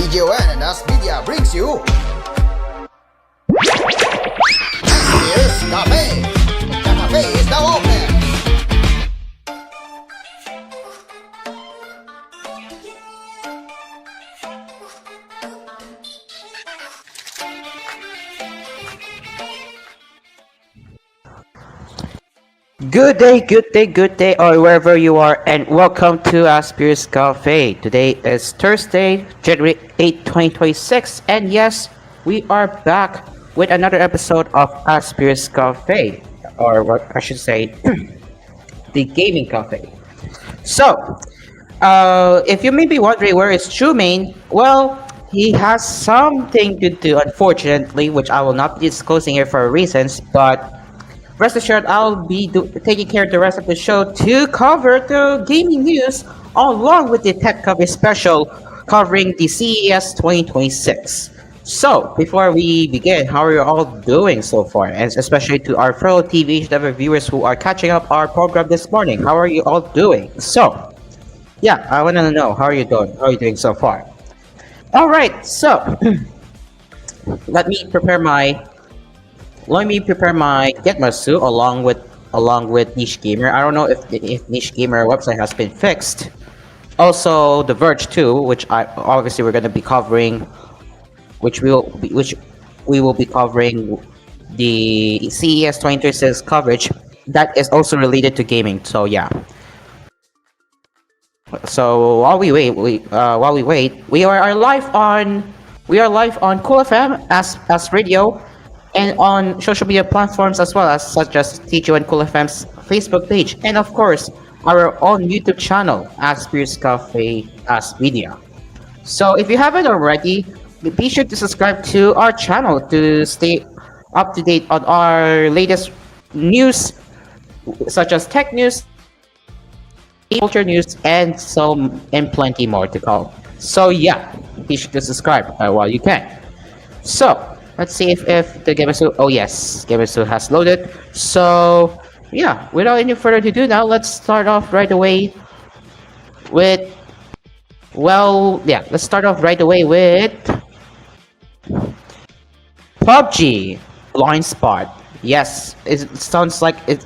TGON and AspMedia brings you Asphere's Cafe. The cafe is now open. Good day, or wherever you are, and welcome to Asphere's Cafe. Today is Thursday, January 8, 2026, and yes, we are back with another episode of Asphere's Cafe, or what I should say, the Gaming Cafe. So, if you may be wondering where is Trumaine, well, he has something to do, unfortunately, which I will not be disclosing here for reasons, but rest assured, I'll be taking care of the rest of the show to cover the gaming news along with the tech cover special covering the CES 2026. So, before we begin, how are you all doing so far? And especially to our fellow TV viewers who are catching up our program this morning, how are you all doing? So, yeah, I want to know, how are you doing? How are you doing so far? Alright, so, let me prepare my Getmasu along with Niche Gamer. I don't know if Niche Gamer website has been fixed. Also, The Verge too, which we're going to be covering, which we will be covering the CES 2026 coverage that is also related to gaming. So yeah. So while we wait, we are live on Cool FM as radio, and on social media platforms as well, as such as TGON Cool FM's Facebook page, and of course our own YouTube channel, Asphere's Cafe AspMedia. So if you haven't already, be sure to subscribe to our channel to stay up to date on our latest news, such as tech news, culture news, and plenty more to come. So yeah, be sure to subscribe while you can. So let's see if the Gemesu... Oh yes, Gemesu has loaded. So, yeah, without any further ado now, let's start off right away with... Well, yeah, let's start off right away with... PUBG Blind Spot. Yes, it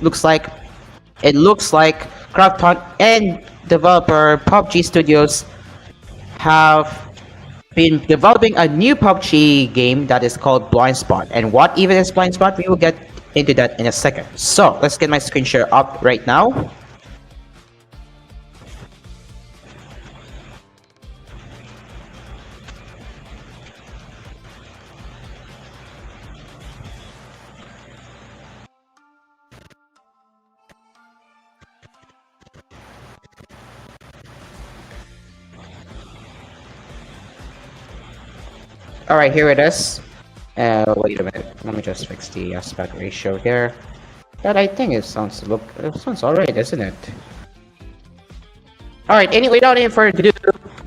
looks like Krafton and developer PUBG Studios have been developing a new PUBG game that is called Blind Spot. And what even is Blind Spot? We will get into that in a second. So let's get my screen share up right now. Alright, here it is. Wait a minute. Let me just fix the aspect ratio here. But I think it sounds alright, isn't it? Alright, anyway, without any further ado,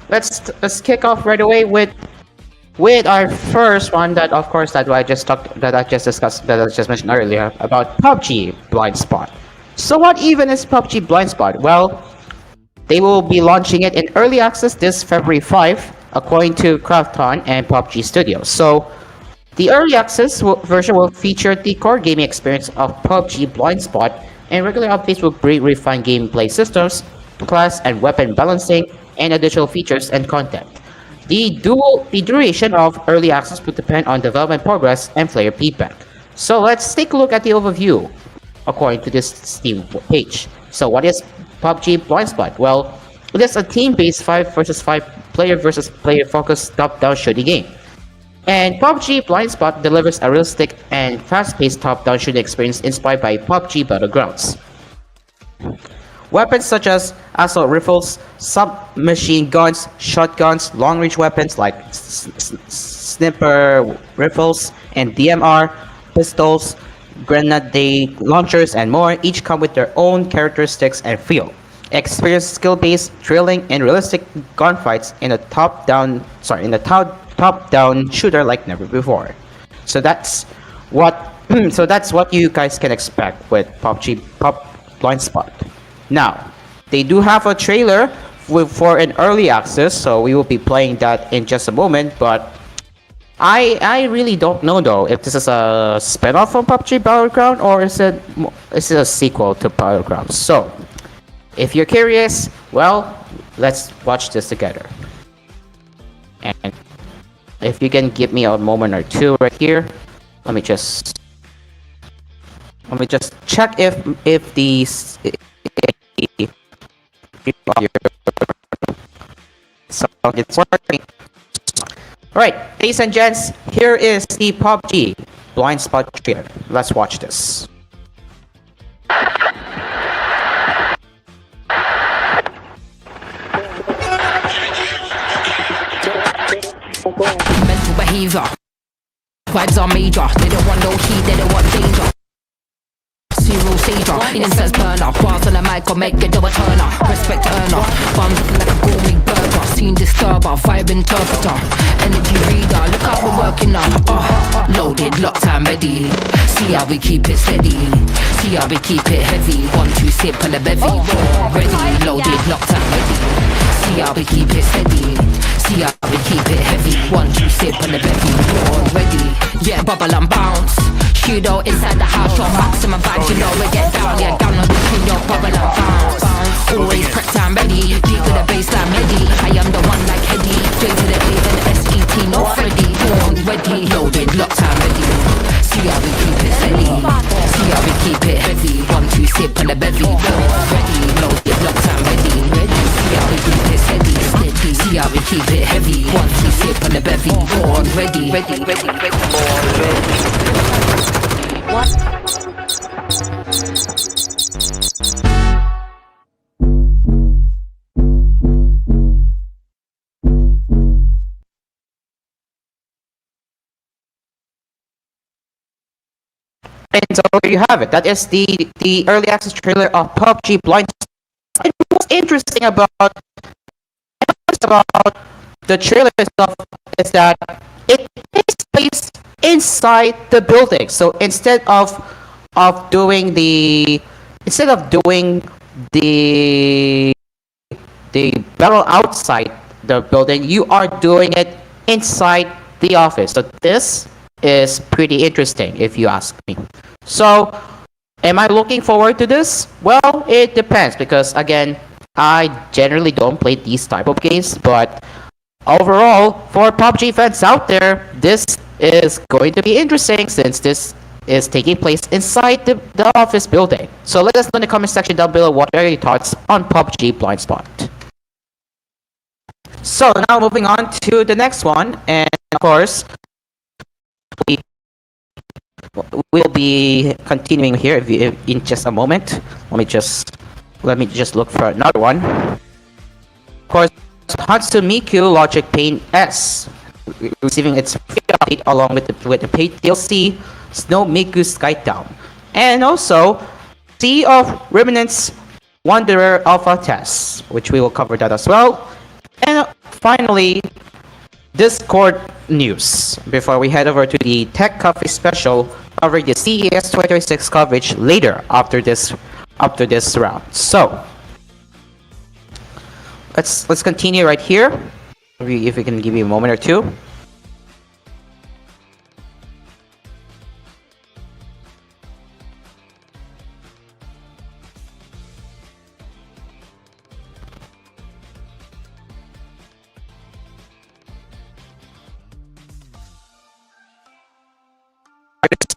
let's kick off right away with our first one that I just mentioned earlier about PUBG Blind Spot. So what even is PUBG Blind Spot? Well, they will be launching it in early access this February 5, according to Krafton and PUBG Studios. So, the early access version will feature the core gaming experience of PUBG Blind Spot, and regular updates will bring refined gameplay systems, class and weapon balancing, and additional features and content. The duration of early access will depend on development progress and player feedback. So let's take a look at the overview, according to this Steam page. So what is PUBG Blind Spot? Well, it is a team-based 5 versus 5 player versus player focused top-down shooting game. And PUBG Blind Spot delivers a realistic and fast-paced top-down shooting experience inspired by PUBG Battlegrounds. Weapons such as assault rifles, submachine guns, shotguns, long-range weapons like sniper rifles and DMR, pistols, grenade launchers, and more each come with their own characteristics and feel. Experience skill-based, thrilling, and realistic gunfights in a top-down shooter like never before. So that's what you guys can expect with PUBG Blind Spot. Now, they do have a trailer for an early access, so we will be playing that in just a moment. But I really don't know though if this is a spin-off from PUBG Battleground or is it a sequel to Battlegrounds. So if you're curious, well, let's watch this together. And if you can give me a moment or two right here, let me just check if so it's working. Alright, ladies and gents, here is the PUBG blind spot trailer. Let's watch this. Mental behavior. Vibes are major. They don't want no heat, they don't want danger. Serial sager, incense burner. Bars on the mic or make it do a turner. Respect earner. Bums looking like a gourmet burger. Scene disturber, vibe interpreter. Energy reader, look how we're working now. Loaded, locked and ready. See how we keep it steady. See how we keep it heavy. 1, 2, sip on the bevy. Ready, loaded, locked and ready. See how we keep it steady. See how we keep it heavy. 1, 2, sip on the bevy. Ready, yeah, bubble and bounce. Shudo inside the house, your maximum vibes, you know we get down. Yeah, down on the tune, your bubble and bounce. Always prepped and ready, deep with the baseline ready. I am the one like Eddie, straight to the A and S-E-T, no Freddy. Born ready, loaded, locked and ready. See how we keep it steady. See how we keep it heavy. 1, 2, sip on the bevy. Ready, loaded, locked and ready. See how we keep it steady. See how we keep it heavy. 1, 2, sip on the bevy. Born ready. Born ready. What? And so there you have it. That is the early access trailer of PUBG Blind. And what's interesting about the trailer itself is that it takes place inside the building. So instead of doing the battle outside the building, you are doing it inside the office. So this is pretty interesting if you ask me. So am I looking forward to this? Well, it depends because again, I generally don't play these type of games, but overall, for PUBG fans out there, this is going to be interesting since this is taking place inside the office building. So let us know in the comment section down below what are your thoughts on PUBG Blind Spot. So now moving on to the next one, and of course, we'll be continuing here in just a moment. Let me just look for another one. Of course, Hatsumikyu Logic Paint S receiving its free update along with the paid DLC Snow Miku Skytown, and also Sea of Remnants Wanderer Alpha Test, which we will cover that as well. And finally, Discord news before we head over to the Tech Cafe special covering the CES 2026 coverage later after this round. So let's continue right here. If we can give me a moment or two.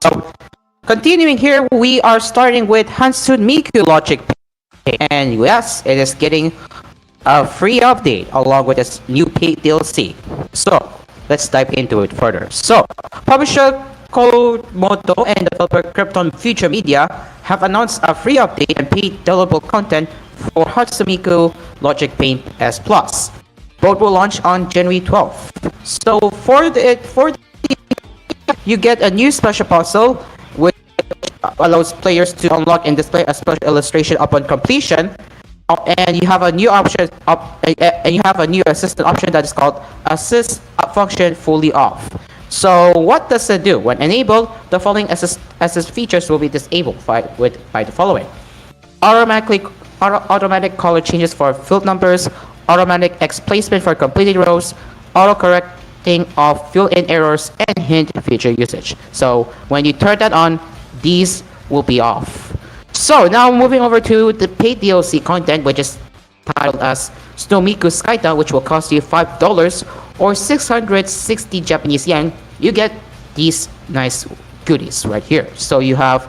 So, continuing here, we are starting with Hatsune Miku Logic Paint, and yes, it is getting a free update along with its new paid DLC. So let's dive into it further. So publisher Komodo and developer Krypton Future Media have announced a free update and paid downloadable content for Hatsune Miku Logic Paint S Plus. Both will launch on January 12th. So you get a new special puzzle which allows players to unlock and display a special illustration upon completion. And you have a new option and you have a new assistant option that is called Assist Function Fully Off. So what does it do? When enabled, the following assist features will be disabled by the following: automatic color changes for field numbers, automatic X placement for completing rows, auto-correcting of fill-in errors, and hint feature usage. So when you turn that on, these will be off. So now moving over to the paid DLC content, which is titled as Snowmiku Skytown, which will cost you $5 or 660 Japanese yen. You get these nice goodies right here. So you have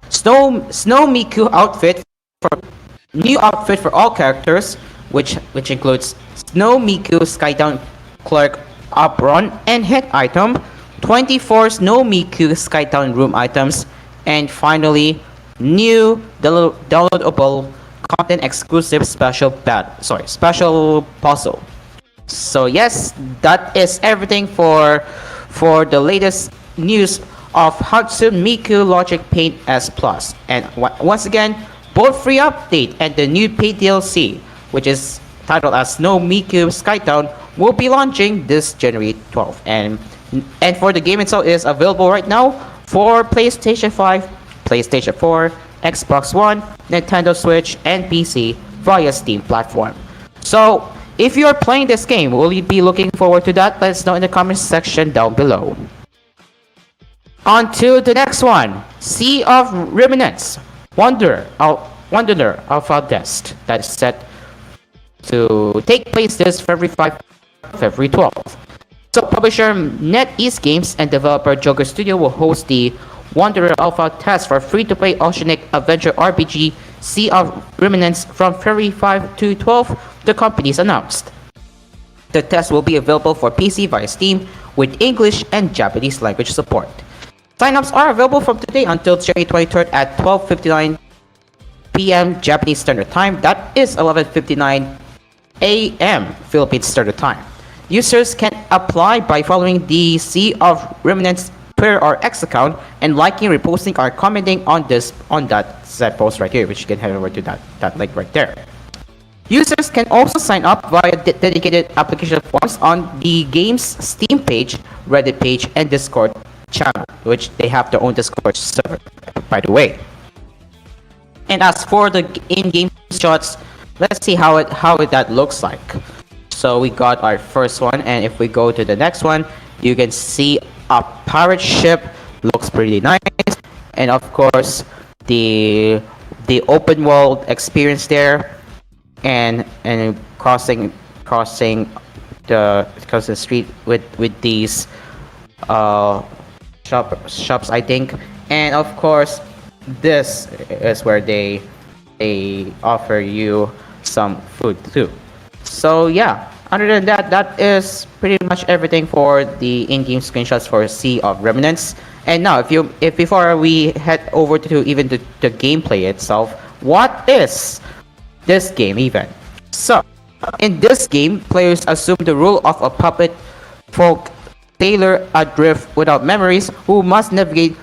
Snowmiku outfit for new outfit for all characters, which includes Snowmiku Skytown clerk apron and head item, 24 Snowmiku Skytown room items, and finally new downloadable content exclusive special puzzle. So yes, that is everything for the latest news of Hatsune Miku Logic Paint S Plus. And once again, both free update and the new paid DLC, which is titled as Snow Miku Skytown, will be launching this January 12th. And for the game itself, is available right now for PlayStation 5, PlayStation 4, Xbox One, Nintendo Switch, and PC via Steam platform. So if you are playing this game, will you be looking forward to that? Let us know in the comments section down below. On to the next one, Sea of Remnants, Wanderer Alpha Test, that is set to take place this February 12th. So publisher NetEase Games and developer Joker Studio will host the Wanderer Alpha Test for free-to-play oceanic adventure RPG Sea of Remnants from February 5 to 12, the companies announced. The test will be available for PC via Steam with English and Japanese language support. Sign-ups are available from today until January 23rd at 12:59 p.m. Japanese Standard Time. That is 11:59 a.m. Philippine Standard Time. Users can apply by following the Sea of Remnants Twitter or X account and liking, reposting, or commenting on that said post right here, which you can head over to that link right there. Users can also sign up via dedicated application forms on the game's Steam page, Reddit page, and Discord channel, which they have their own Discord server, by the way. And as for the in-game shots, let's see how that looks like. So we got our first one, and if we go to the next one, you can see a pirate ship, looks pretty nice, and of course the open world experience there, and crossing the street with these shops, I think. And of course this is where they offer you some food too. So yeah, other than that, that is pretty much everything for the in-game screenshots for Sea of Remnants. And now if before we head over to even the gameplay itself, what is this game even? So in this game, players assume the role of a puppet folk sailor adrift without memories who must navigate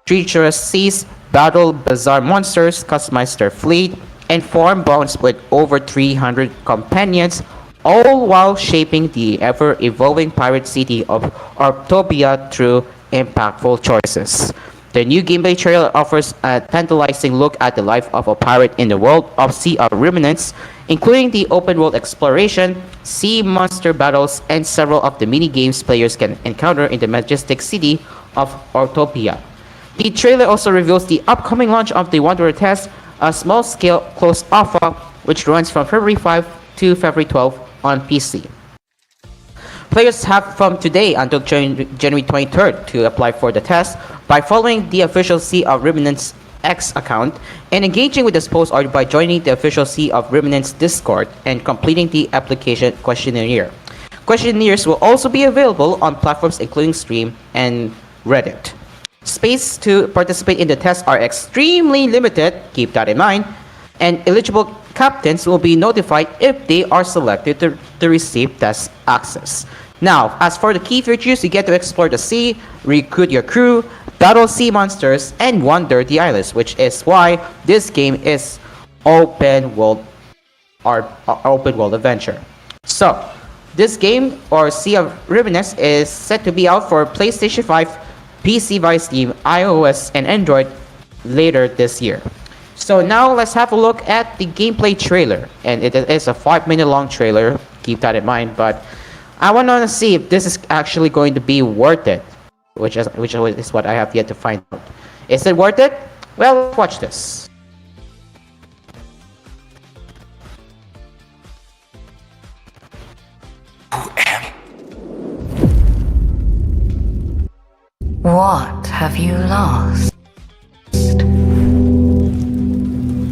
treacherous seas, battle bizarre monsters, customize their fleet, and form bonds with over 300 companions, all while shaping the ever-evolving pirate city of Artopia through impactful choices. The new gameplay trailer offers a tantalizing look at the life of a pirate in the world of Sea of Remnants, including the open-world exploration, sea monster battles, and several of the mini-games players can encounter in the majestic city of Artopia. The trailer also reveals the upcoming launch of the Wanderer Test, a small-scale closed alpha which runs from February 5 to February 12 on PC. Players have from today until January 23rd to apply for the test by following the official Sea of Remnants X account and engaging with this post, or by joining the official Sea of Remnants Discord and completing the application questionnaire. Questionnaires will also be available on platforms including Steam and Reddit. Space to participate in the test are extremely limited, keep that in mind, and eligible captains will be notified if they are selected to receive test access. Now, as for the key features, you get to explore the sea, recruit your crew, battle sea monsters, and wander the islands, which is why this game is open world adventure. So, this game, or Sea of Remnants, is set to be out for PlayStation 5, PC via Steam, iOS, and Android later this year. So now let's have a look at the gameplay trailer, and it is a 5-minute long trailer. Keep that in mind. But I want to see if this is actually going to be worth it, which is what I have yet to find out. Is it worth it? Well, let's watch this. What have you lost?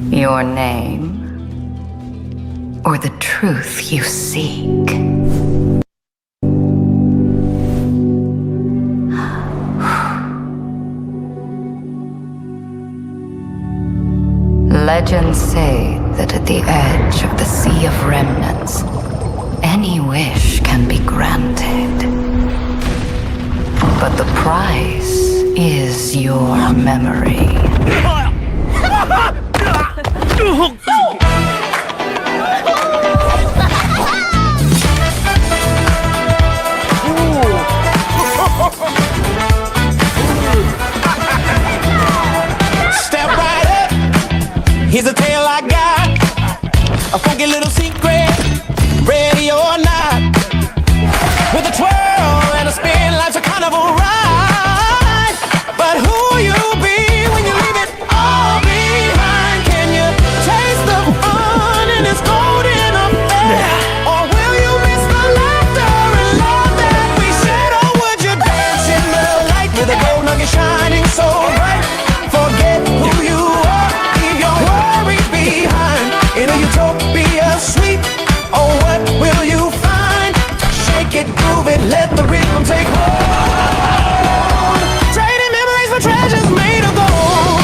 Your name? Or the truth you seek? Legends say that at the edge of the Sea of Remnants, any wish can be granted. But the price is your memory. Step right up. Here's a tale I got. A funky little secret, ready or not. With a twirl and a spin, life's a carnival ride. But who you'll be when you leave it all behind? Can you taste the fun in this golden affair? Or will you miss the laughter and love that we shared? Or would you dance in the light with a gold nugget shining so bright? Forget who you are, leave your worries behind. In a utopia sweet, oh what will you find? Shake it, groove it, let the rhythm take hold. Trading memories for treasures made of gold.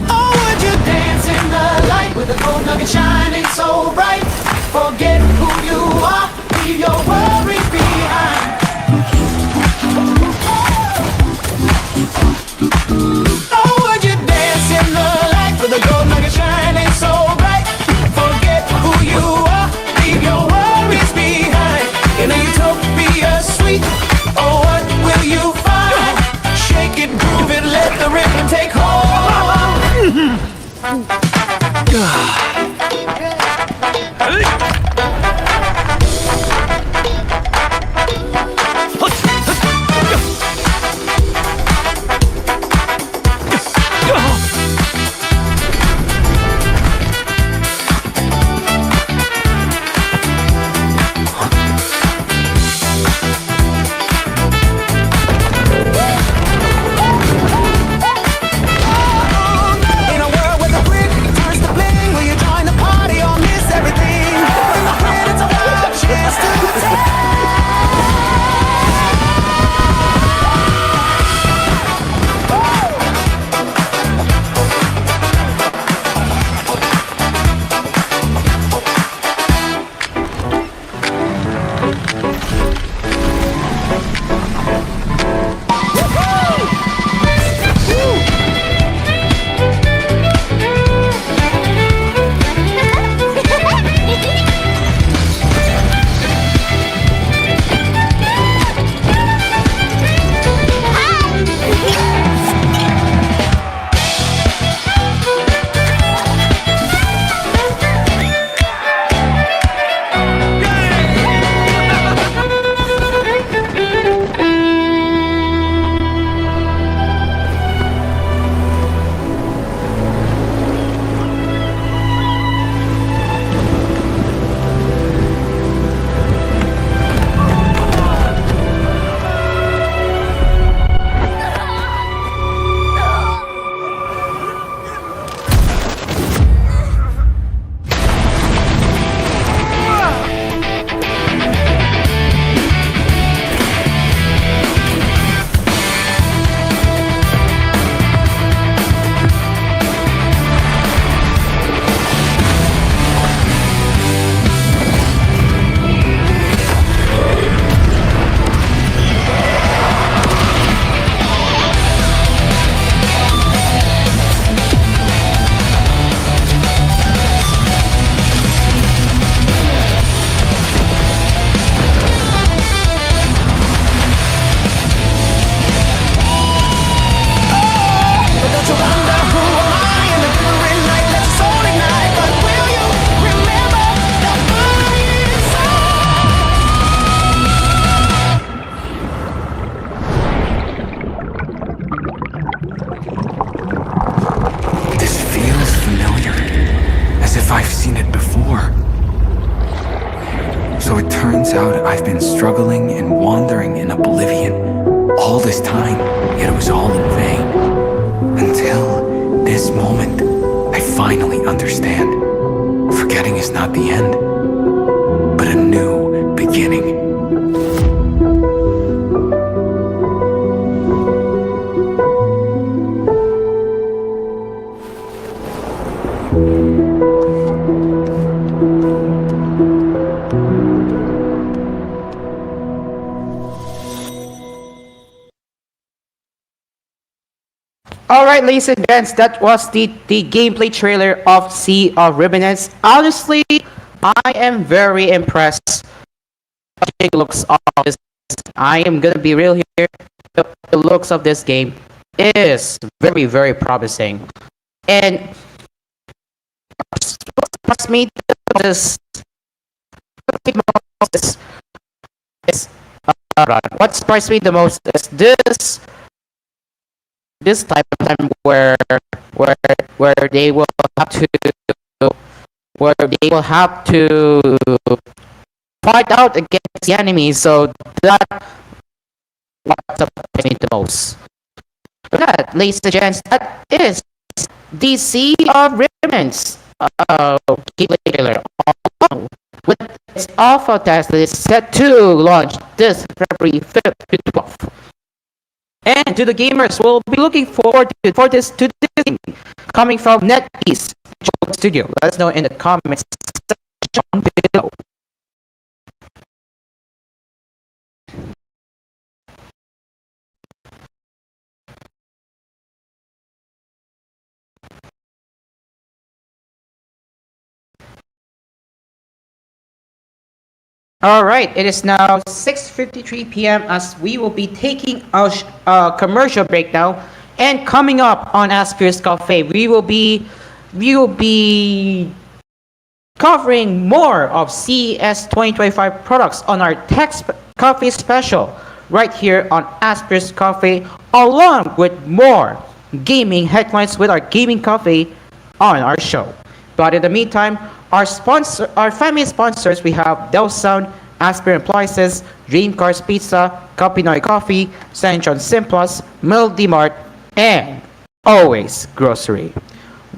Oh, would you dance in the light with a gold nugget shining so bright? Forget who you are, leave your worries behind. Oh, would you dance in the light with a gold nugget shining so bright? Forget who you are, leave your worries behind. In a utopia sweet, oh what will you find? Shake it, groove it, let the rhythm take In a world where the grid turns to bling, will you draw if I've seen it before. So it turns out I've been struggling and wandering in oblivion all this time, yet it was all in vain. Until this moment, I finally understand. Forgetting is not the end, but a new beginning. Alright, ladies and gents, that was the gameplay trailer of Sea of Remnants. Honestly, I am very impressed with the looks of this. I am gonna be real here. The looks of this game is very, very promising. And what surprised me this is what surprised me the most is this type of time where they will have to fight out against the enemy. So that what surprised me the most. But that, ladies and gents, that is the Sea of Remnants gameplay trailer with its alpha test that is set to launch this February 5th to 12th. And to the gamers, we'll be looking forward to this game coming from NetEase Studio. Let us know in the comments section below. Alright, it is now 6:53 p.m. as we will be taking a commercial break now. And coming up on Asphere's Cafe, we will be covering more of CES 2025 products on our Cafe special right here on Asphere's Cafe, along with more gaming headlines with our Gaming Cafe on our show. But in the meantime, our family sponsors, we have Dell Sound, Asphere Appliances, Dream Cars Pizza, Kapinoy Coffee, St. John Simplus, Melody Mart, and Always Grocery.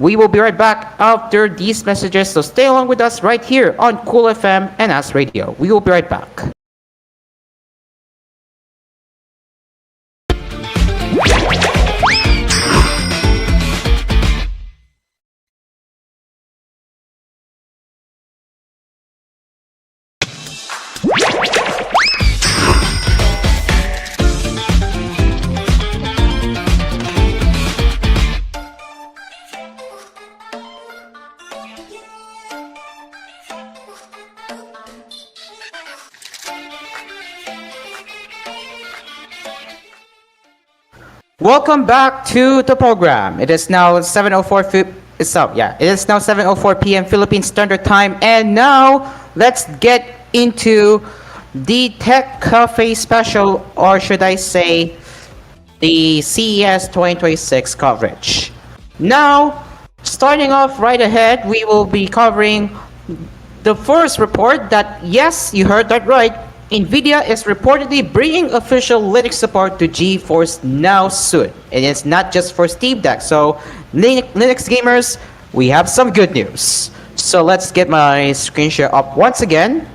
We will be right back after these messages, so stay along with us right here on Cool FM and As Radio. We will be right back. Welcome back to the program. It is now 7:04. It is now 7:04 p.m. Philippine Standard Time, and now let's get into the Tech Cafe special, or should I say, the CES 2026 coverage. Now, starting off right ahead, we will be covering the first report that, yes, you heard that right. NVIDIA is reportedly bringing official Linux support to GeForce Now soon. And it's not just for Steam Deck. So, Linux gamers, we have some good news. So let's get my screen share up once again.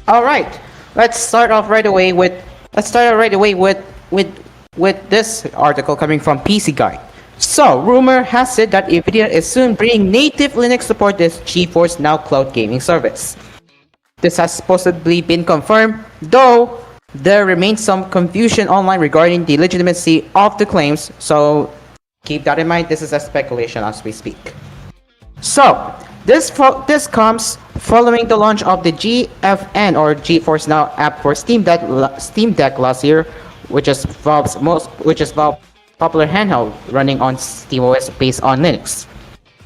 All right, let's start off right away with this article coming from PC Guide. So, rumor has it that NVIDIA is soon bringing native Linux support to GeForce Now cloud gaming service. This has supposedly been confirmed, though there remains some confusion online regarding the legitimacy of the claims. So, keep that in mind. This is a speculation as we speak. So, this comes following the launch of the GFN or GeForce Now app for Steam Deck last year, which is Valve's popular handheld running on SteamOS based on Linux.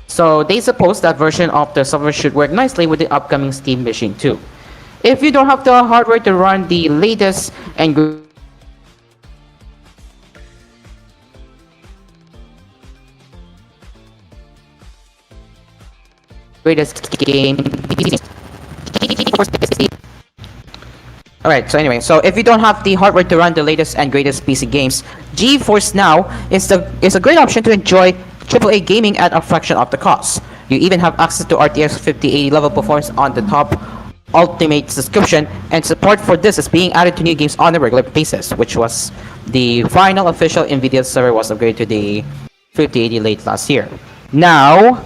So they suppose that version of the software should work nicely with the upcoming Steam Machine too. If you don't have the hardware to run the latest and greatest game. Alright, so anyway, so if you don't have the hardware to run the latest and greatest PC games, GeForce Now is a great option to enjoy AAA gaming at a fraction of the cost. You even have access to RTX 5080 level performance on the top Ultimate subscription, and support for this is being added to new games on a regular basis, which was the final official NVIDIA server was upgraded to the 5080 late last year. Now,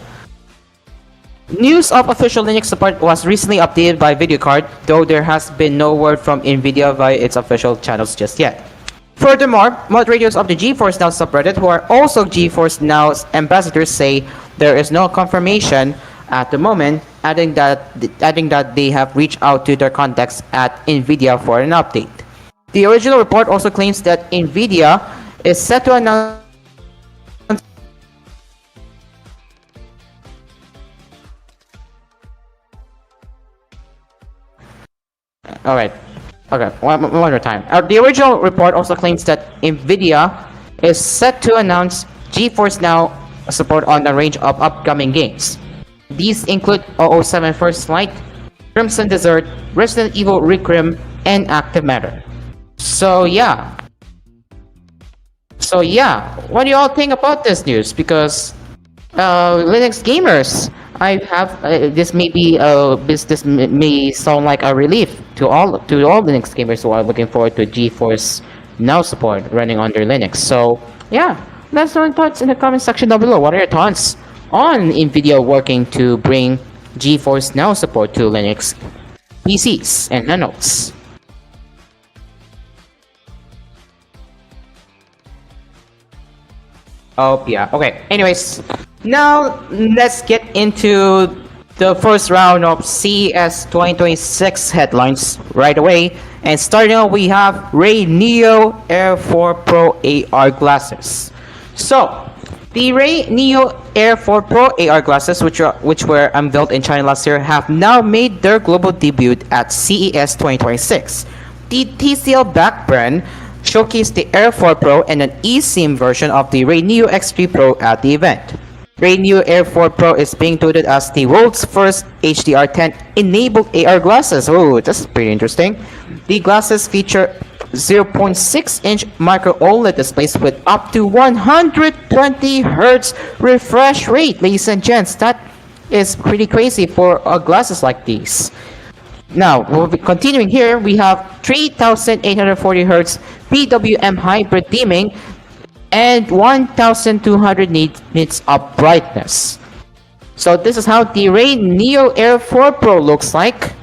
news of official Linux support was recently updated by VideoCard, though there has been no word from NVIDIA via its official channels just yet. Furthermore, moderators of the GeForce Now subreddit, who are also GeForce Now's ambassadors, say there is no confirmation at the moment, adding that they have reached out to their contacts at NVIDIA for an update. The original report also claims that NVIDIA is set to announce Alright. Okay, one more time. The original report also claims that NVIDIA is set to announce GeForce Now support on a range of upcoming games. These include 007 First Light, Crimson Desert, Resident Evil Requiem, and Active Matter. So yeah, what do you all think about this news? Because Linux gamers, I have this may sound like a relief to all Linux gamers who are looking forward to GeForce Now support running under Linux. So yeah, let us know your thoughts in the comment section down below. What are your thoughts on NVIDIA working to bring GeForce Now support to Linux PCs and handhelds? Oh yeah, okay. Anyways, now let's get into the first round of CES 2026 headlines right away. And starting off, we have Ray Neo Air 4 Pro AR glasses. So, the Ray Neo Air 4 Pro AR glasses, which were unveiled in China last year, have now made their global debut at CES 2026. The TCL-backed brand showcased the Air 4 Pro and an eSIM version of the Ray Neo X3 Pro at the event. Ray Neo Air 4 Pro is being touted as the world's first HDR10 enabled AR glasses. Oh, that's pretty interesting. The glasses feature 0.6-inch micro OLED displays with up to 120 Hz refresh rate, ladies and gents. That is pretty crazy for glasses like these. Now, we'll be continuing here. We have 3840 Hz PWM hybrid dimming and 1200 nits of brightness. So this is how the Ray Neo Air 4 Pro looks like.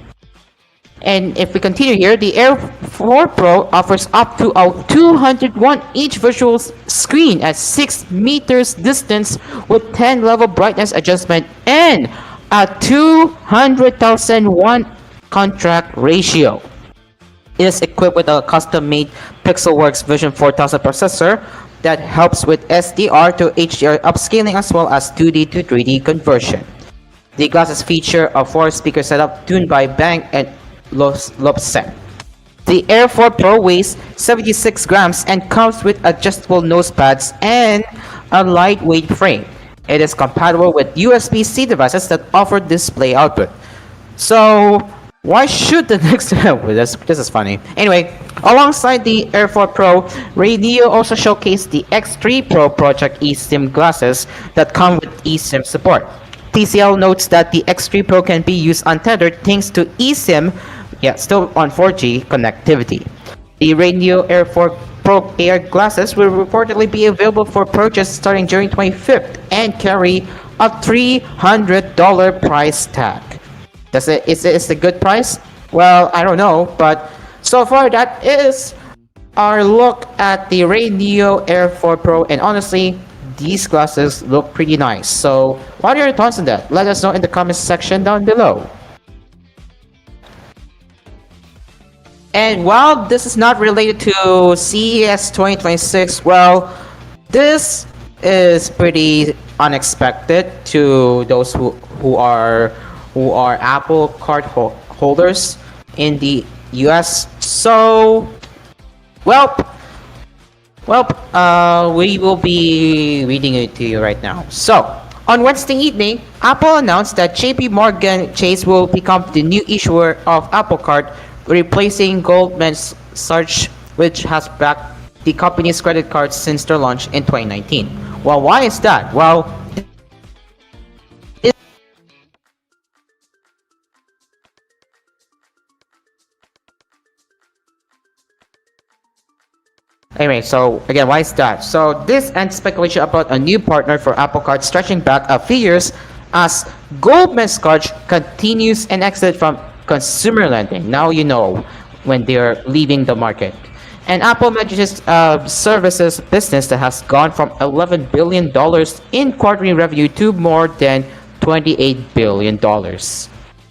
And if we continue here, the Air 4 Pro offers up to a 201-inch visual screen at 6 meters distance with 10 level brightness adjustment and a 200,001 contrast ratio. It is equipped with a custom-made Pixelworks Vision 4000 processor that helps with SDR to HDR upscaling as well as 2D to 3D conversion. The glasses feature a 4-speaker setup tuned by Bang and Lobsec. The Air 4 Pro weighs 76 grams and comes with adjustable nose pads and a lightweight frame. It is compatible with USB-C devices that offer display output. So, why should the next... this is funny. Anyway, alongside the Air 4 Pro, Ray Neo also showcased the X3 Pro Project eSIM glasses that come with eSIM support. TCL notes that the X3 Pro can be used untethered thanks to eSIM, still on 4G connectivity. The Ray Neo Air 4 Pro AR glasses will reportedly be available for purchase starting June 25th and carry a $300 price tag. Is it a good price? Well, I don't know, but so far that is our look at the Ray Neo Air 4 Pro, and honestly, these glasses look pretty nice. So, what are your thoughts on that? Let us know in the comments section down below. And while this is not related to CES 2026, well, this is pretty unexpected to those who are Apple Card holders in the US. So, well, we will be reading it to you right now. So, on Wednesday evening, Apple announced that JP Morgan Chase will become the new issuer of Apple Card, replacing Goldman Sachs, which has backed the company's credit cards since their launch in 2019. Well, why is that? Well, anyway, so again, why is that? So this and speculation about a new partner for Apple Card stretching back a few years as Goldman Sachs continues an exit from consumer lending. Now you know when they're leaving the market. And Apple manages services business that has gone from $11 billion in quarterly revenue to more than $28 billion.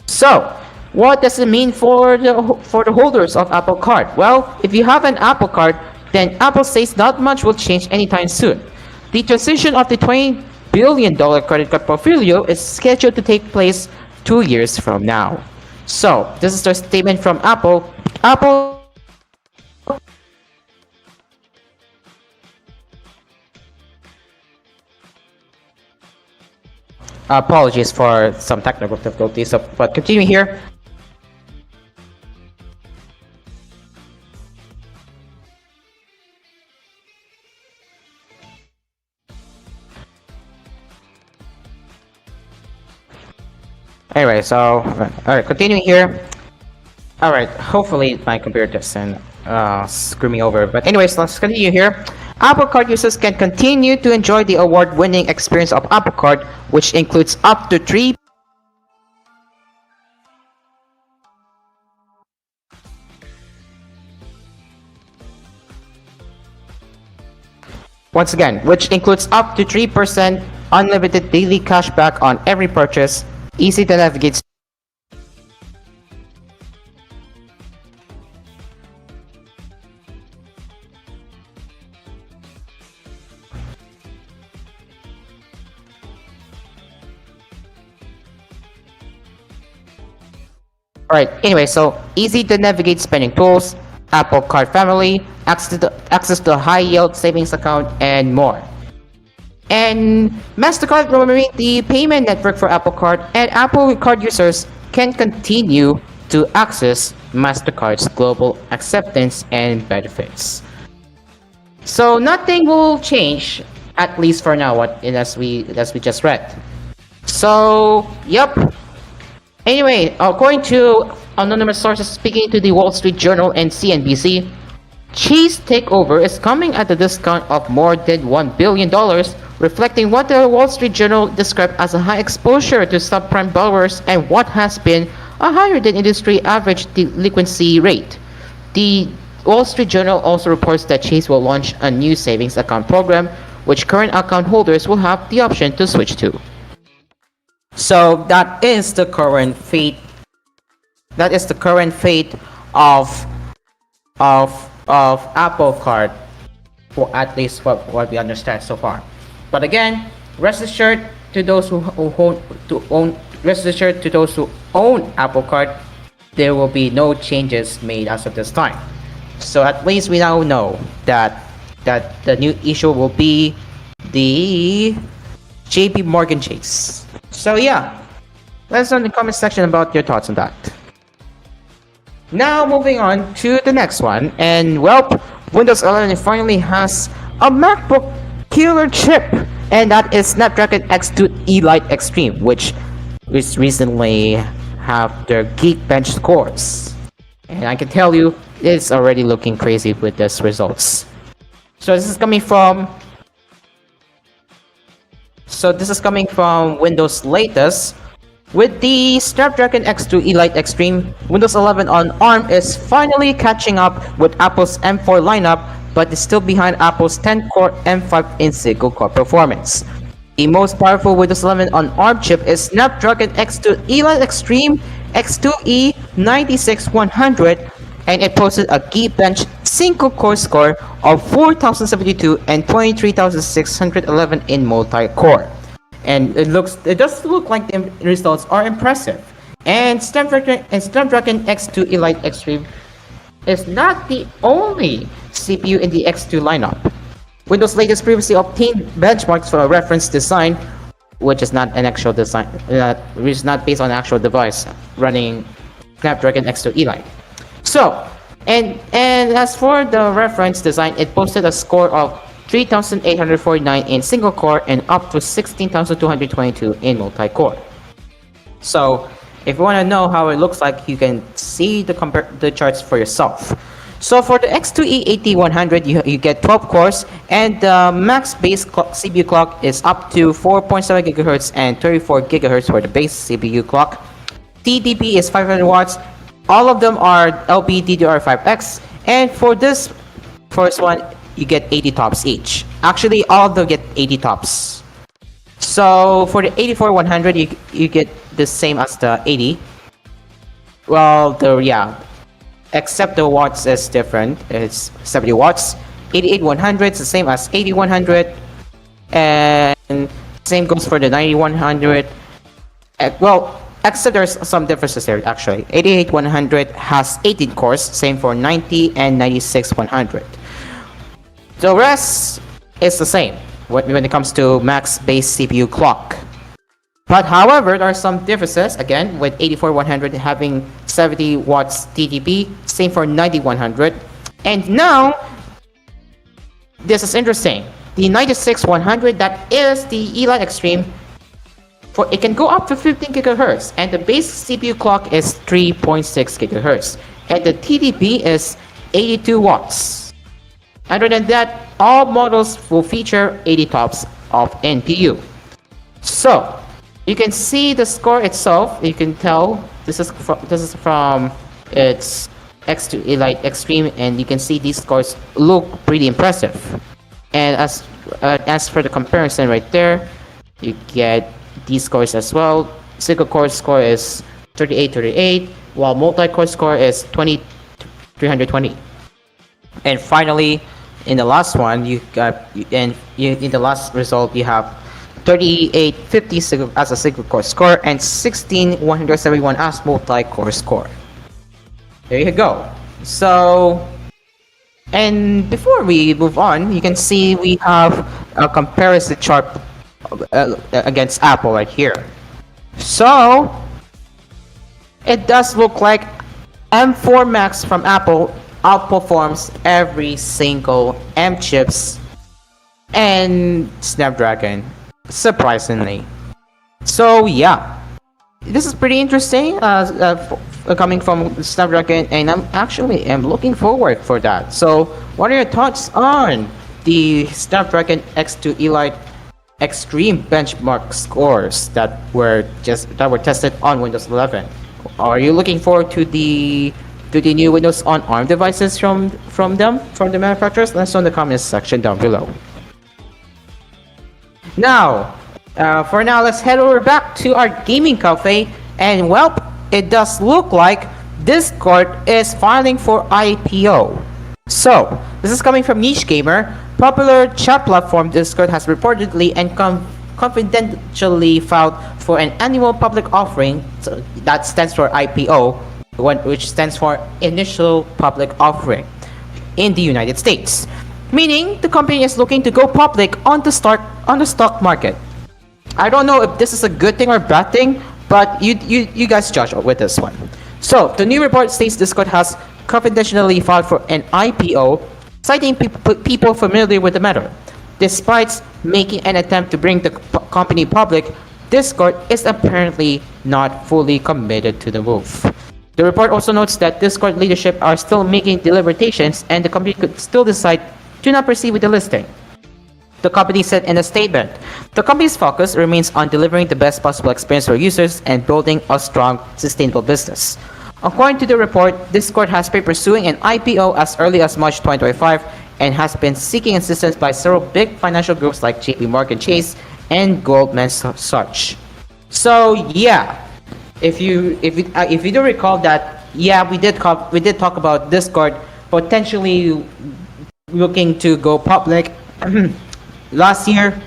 So, what does it mean for the holders of Apple Card? Well, if you have an Apple Card, then Apple says not much will change anytime soon. The transition of the $20 billion credit card portfolio is scheduled to take place 2 years from now. So, this is the statement from Apple. Apologies for some technical difficulties, but continuing here. Anyway, so alright, continuing here. Alright, hopefully my computer doesn't screw me over. But anyways, let's continue here. Apple Card users can continue to enjoy the award-winning experience of Apple Card, which includes up to 3 Once again, which includes up to 3% unlimited daily cashback on every purchase, easy to navigate. Alright, anyway, so easy to navigate spending tools, Apple Card family, access to high yield savings account, and more. And MasterCard will remain the payment network for Apple Card, and Apple Card users can continue to access MasterCard's global acceptance and benefits. So nothing will change, at least for now, as we just read. So, yep. Anyway, according to anonymous sources speaking to the Wall Street Journal and CNBC, Chase takeover is coming at a discount of more than $1 billion, reflecting what the Wall Street Journal described as a high exposure to subprime borrowers and what has been a higher than industry average delinquency rate. The Wall Street Journal also reports that Chase will launch a new savings account program, which current account holders will have the option to switch to. So that is the current fate. That is the current fate of Apple Card, for at least what we understand so far. But again, rest assured to those who own Apple Card, there will be no changes made as of this time. So at least we now know that the new issue will be the JP Morgan Chase. So yeah, let us know in the comment section about your thoughts on that. Now moving on to the next one, and well, Windows 11 finally has a MacBook killer chip, and that is Snapdragon X2 Elite Extreme, which recently have their Geekbench scores. And I can tell you, it's already looking crazy with these results. So this is coming from Windows latest. With the Snapdragon X2 Elite Extreme, Windows 11 on ARM is finally catching up with Apple's M4 lineup, but is still behind Apple's 10-core M5 in single-core performance. The most powerful Windows 11 on ARM chip is Snapdragon X2 Elite Extreme X2E 96100, and it posted a Geekbench single core score of 4072 and 23,611 in multi-core. And it does look like the results are impressive. And Snapdragon X2 Elite Extreme is not the only CPU in the X2 lineup. Windows latest previously obtained benchmarks for a reference design, which is not an actual design, which is not based on an actual device running Snapdragon X2 Elite. So, and as for the reference design, it posted a score of 3,849 in single core and up to 16,222 in multi-core. So, if you want to know how it looks like, you can see the charts for yourself. So for the X2E8100, you get 12 cores, and the max base CPU clock is up to 4.7 GHz and 34 GHz for the base CPU clock. TDP is 500 watts. All of them are LPDDR5X, and for this first one, you get 80 tops each. Actually, all of them get 80 tops. So for the 8400, you get the same as the 80. Well, except the watts is different. It's 70 watts. 8800 is the same as 8100, and same goes for the 9100. Well, except there's some differences there actually. 88100 has 18 cores, same for 90 and 96100. The rest is the same when it comes to max base CPU clock. But however, there are some differences, again, with 84100 having 70 watts TDP, same for 9100. And now, this is interesting. The 96100, that is the Elite Extreme, it can go up to 15 GHz, and the base CPU clock is 3.6 GHz, and the TDP is 82 watts. Other than that, all models will feature 80 tops of NPU. So, you can see the score itself. You can tell this is from its X2 Elite Extreme, and you can see these scores look pretty impressive. And as for the comparison right there, you get these scores as well. Single core score is 3838, while multi-core score is 320. And finally, in the last one, in the last result, you have 3850 as a single core score and 16171 as multi-core score. There you go. So, and before we move on, you can see we have a comparison chart against Apple right here. So, it does look like M4 Max from Apple outperforms every single M chips and Snapdragon, surprisingly. So yeah, this is pretty interesting coming from Snapdragon, and I'm looking forward for that. So what are your thoughts on the Snapdragon X2 Elite Extreme benchmark scores that were tested on Windows 11? Are you looking forward to the new Windows on ARM devices from the manufacturers? Let us know in the comments section down below. Now, for now, let's head over back to our gaming cafe, and well, it does look like Discord is filing for IPO. So, this is coming from Niche Gamer. Popular chat platform Discord has reportedly and confidentially filed for an annual public offering, so that stands for IPO, which stands for Initial Public Offering, in the United States. Meaning, the company is looking to go public on the stock market. I don't know if this is a good thing or bad thing, but you guys judge with this one. So, the new report states Discord has confidentially filed for an IPO, citing people familiar with the matter. Despite making an attempt to bring the company public, Discord is apparently not fully committed to the move. The report also notes that Discord leadership are still making deliberations, and the company could still decide to not proceed with the listing. The company said in a statement, the company's focus remains on delivering the best possible experience for users and building a strong, sustainable business. According to the report, Discord has been pursuing an IPO as early as March 2025 and has been seeking assistance by several big financial groups like JP Morgan Chase and Goldman Sachs. So yeah, if you do recall that yeah, we did talk about Discord potentially looking to go public. Last year,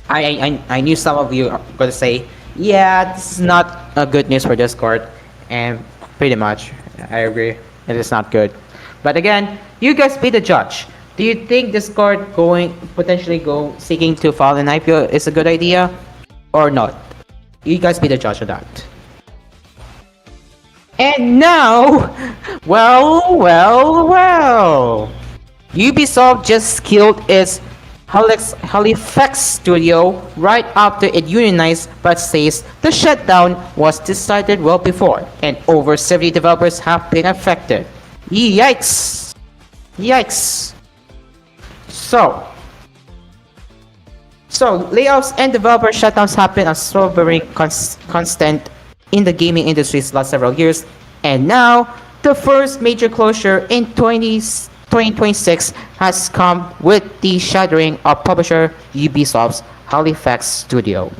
I knew some of you are going to say, yeah, this is not a good news for Discord, and pretty much, I agree, it is not good. But again, you guys be the judge. Do you think Discord potentially go seeking to file an IPO is a good idea, or not? You guys be the judge of that. And now, well. Ubisoft just killed its Halifax studio right after it unionized, but says the shutdown was decided well before, and over 70 developers have been affected. Yikes! Yikes! So layoffs and developer shutdowns have been a sobering constant in the gaming industry's last several years, and now the first major closure in 2026 has come with the shuttering of publisher Ubisoft's Halifax studio.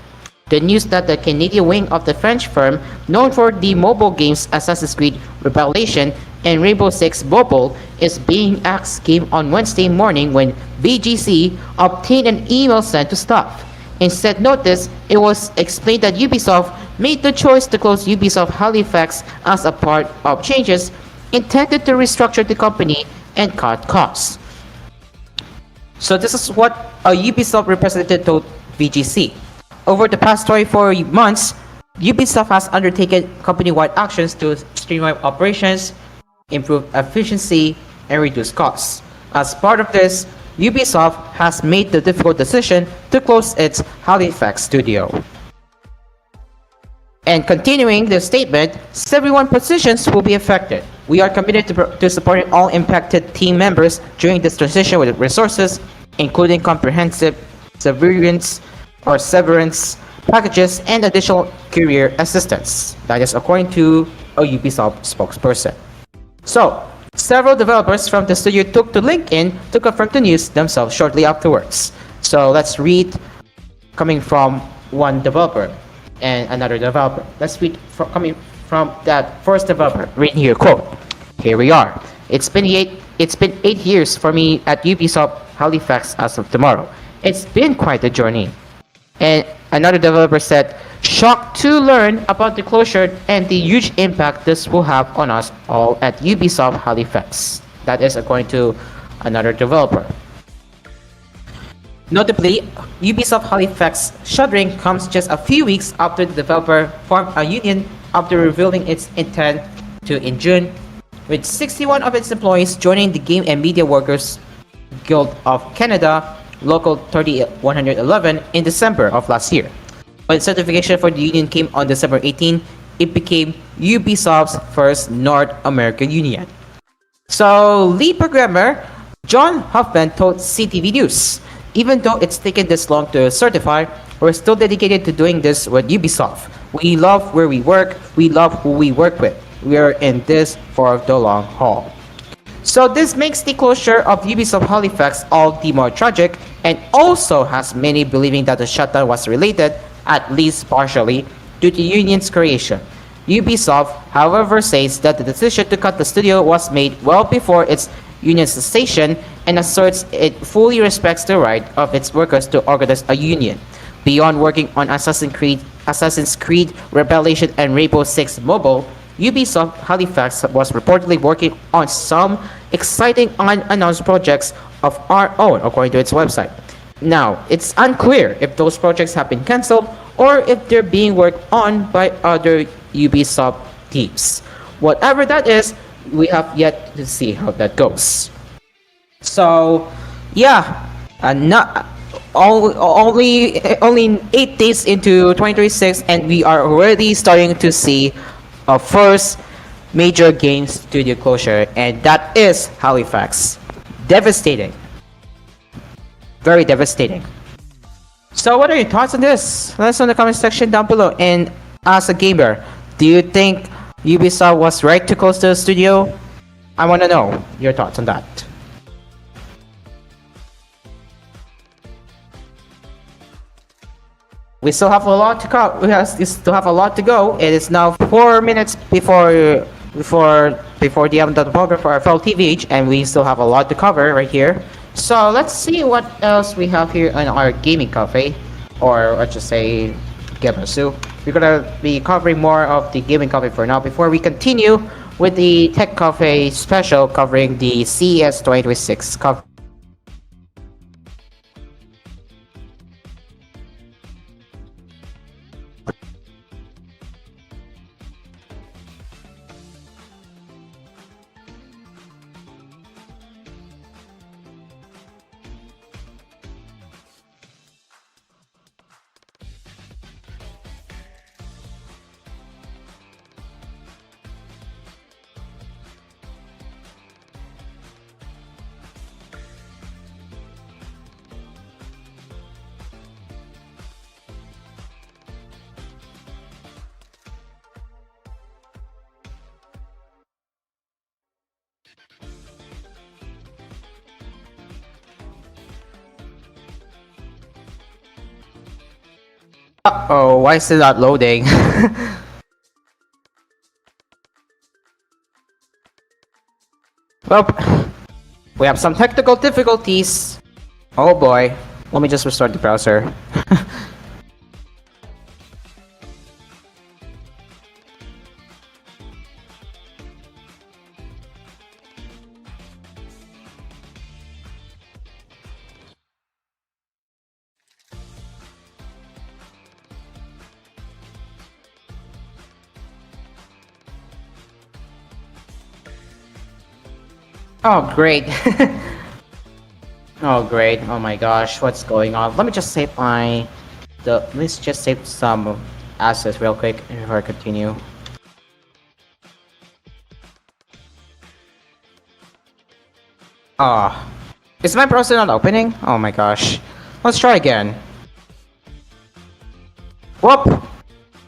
The news that the Canadian wing of the French firm, known for the mobile games Assassin's Creed Revelation and Rainbow Six Mobile, is being axed came on Wednesday morning when BGC obtained an email sent to staff. In said notice, it was explained that Ubisoft made the choice to close Ubisoft Halifax as a part of changes intended to restructure the company and cut costs. So this is what a Ubisoft representative told VGC. Over the past 24 months, Ubisoft has undertaken company-wide actions to streamline operations, improve efficiency, and reduce costs. As part of this, Ubisoft has made the difficult decision to close its Halifax studio. And continuing the statement, 71 positions will be affected. We are committed to supporting all impacted team members during this transition with resources, including comprehensive severance packages and additional career assistance. That is according to a Ubisoft spokesperson. So, several developers from the studio took to LinkedIn to confirm the news themselves shortly afterwards. So let's read coming from one developer and another developer. Let's read coming from that first developer. Reading here, quote, "Here we are. It's been 8 years for me at Ubisoft Halifax as of tomorrow. It's been quite a journey." And another developer said, "Shocked to learn about the closure and the huge impact this will have on us all at Ubisoft Halifax." That is according to another developer. Notably, Ubisoft Halifax shuttering comes just a few weeks after the developer formed a union after revealing its intent to in June, with 61 of its employees joining the Game and Media Workers Guild of Canada, Local 3111, in December of last year. When certification for the union came on December 18, it became Ubisoft's first North American union. So, lead programmer John Huffman told CTV News, "Even though it's taken this long to certify, we're still dedicated to doing this with Ubisoft. We love where we work, we love who we work with. We're in this for the long haul." So this makes the closure of Ubisoft Halifax all the more tragic, and also has many believing that the shutdown was related, at least partially, to the union's creation. Ubisoft, however, says that the decision to cut the studio was made well before its union cessation, and asserts it fully respects the right of its workers to organize a union. Beyond working on Assassin's Creed Revelation and Rainbow Six Mobile, Ubisoft Halifax was reportedly working on some exciting unannounced projects of our own, according to its website. Now, it's unclear if those projects have been cancelled or if they're being worked on by other Ubisoft teams. Whatever that is, we have yet to see how that goes. So, yeah, only 8 days into 2026, and we are already starting to see a first major game studio closure, and that is Halifax. Devastating. Very devastating. So what are your thoughts on this? Let us know in the comment section down below. And as a gamer, do you think Ubisoft was right to close the studio? I want to know your thoughts on that. We still have a lot to go. We still have a lot to go. It is now 4 minutes before before the end of the program for our fellow TVH, and we still have a lot to cover right here. So let's see what else we have here in our gaming cafe, or let's just say Gebasu. We're gonna be covering more of the gaming cafe for now before we continue with the tech cafe special covering the CES 2026 cover. Uh-oh, why is it not loading? Well, we have some technical difficulties. Oh boy. Let me just restart the browser. Oh, great. Oh, great. Oh my gosh, what's going on? Let me just save let's just save some assets real quick before I continue. Ah, is my browser not opening? Oh my gosh. Let's try again. Whoop!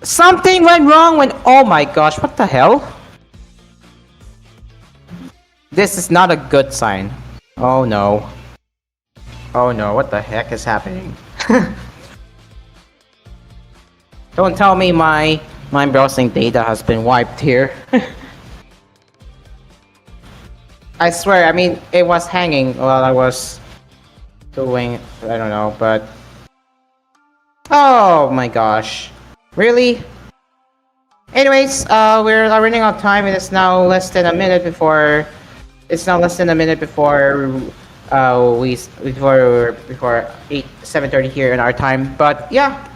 Something went wrong when. Oh my gosh, what the hell? This is not a good sign. Oh no. Oh no, what the heck is happening? Don't tell me my browsing data has been wiped here. I swear, I mean, it was hanging while I was doing, I don't know, but... Oh my gosh. Really? Anyways, we're running out of time. It is now less than a minute before... It's now less than a minute before before 7:30 here in our time. But yeah,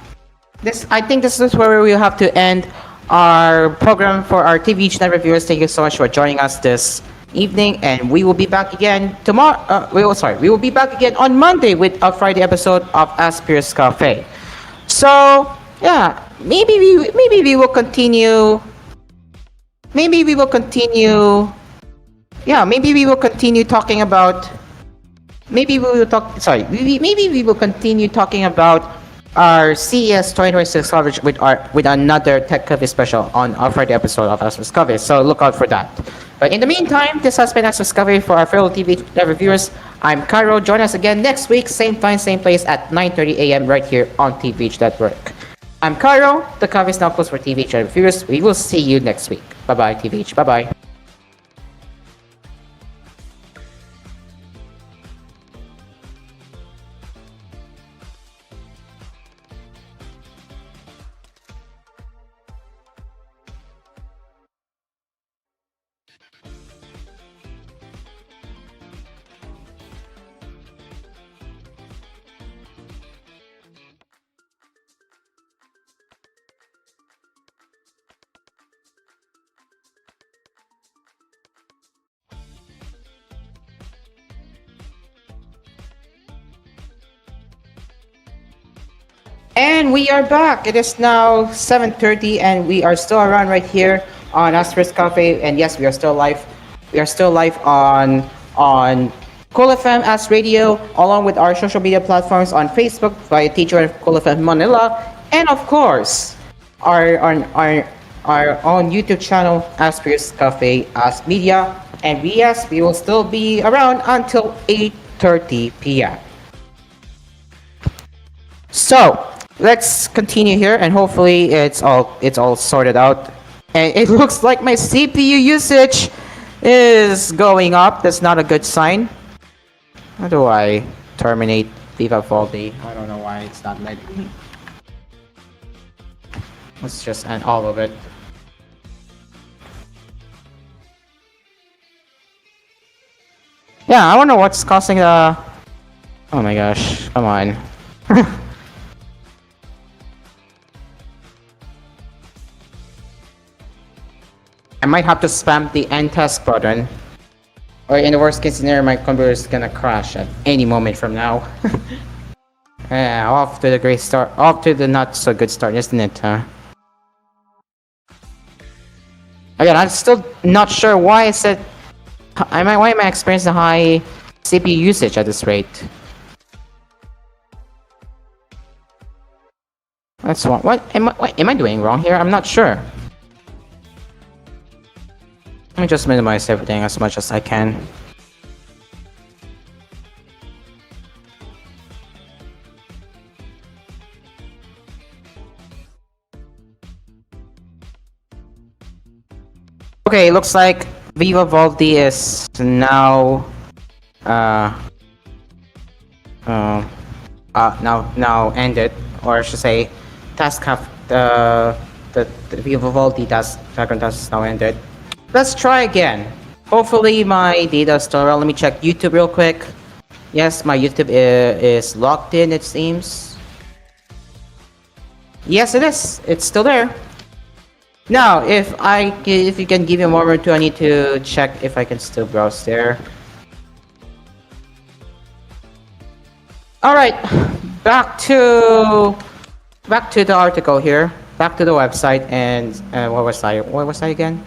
I think this is where we will have to end our program for our TV Night reviewers. Thank you so much for joining us this evening, and we will be back again tomorrow. We will be back again on Monday with a Friday episode of Asphere's Cafe. So yeah, maybe we will continue. Maybe we will continue. Yeah, maybe we will continue talking about. Maybe we will talk. Sorry, maybe we will continue talking about our CES 2026 coverage with another Tech Cafe special on our Friday episode of Asphere's Cafe. So look out for that. But in the meantime, this has been Asphere's Cafe for our fellow TV reviewers. I'm Cairo. Join us again next week, same time, same place at 9:30 a.m. right here on TVH Network. I'm Cairo. The cafe is now closed for TVH reviewers. We will see you next week. Bye bye, TVH. Bye bye. And we are back. It is now 7:30, and we are still around right here on Asphere's Cafe. And yes, we are still live. We are still live on Cool FM As Radio, along with our social media platforms on Facebook via TGON Cool FM Manila, and of course our own YouTube channel Asphere's Cafe AspMedia. And yes, we will still be around until 8:30 p.m. So let's continue here, and hopefully it's all sorted out. And it looks like my CPU usage is going up. That's not a good sign. How do I terminate Viva Voldi? I don't know why it's not letting me. Let's just end all of it. Yeah, I wonder what's causing the... Oh my gosh, come on. I might have to spam the end task button. Or in the worst case scenario, my computer is gonna crash at any moment from now. Yeah, off to the great start. Off to the not so good start, isn't it? Again, I'm still not sure why I said... Why am I experiencing high CPU usage at this rate? That's one. What am I doing wrong here? I'm not sure. Let me just minimize everything as much as I can. Okay, looks like Viva Voldi is now now ended, or I should say task have the Viva Voldi background task is now ended. Let's try again. Hopefully my data is still around. Let me check YouTube real quick. Yes, my YouTube is locked in, it seems. Yes, it is. It's still there. Now, if you can give me a moment or two, I need to check if I can still browse there. All right, back to the article here. Back to the website, and what was I again?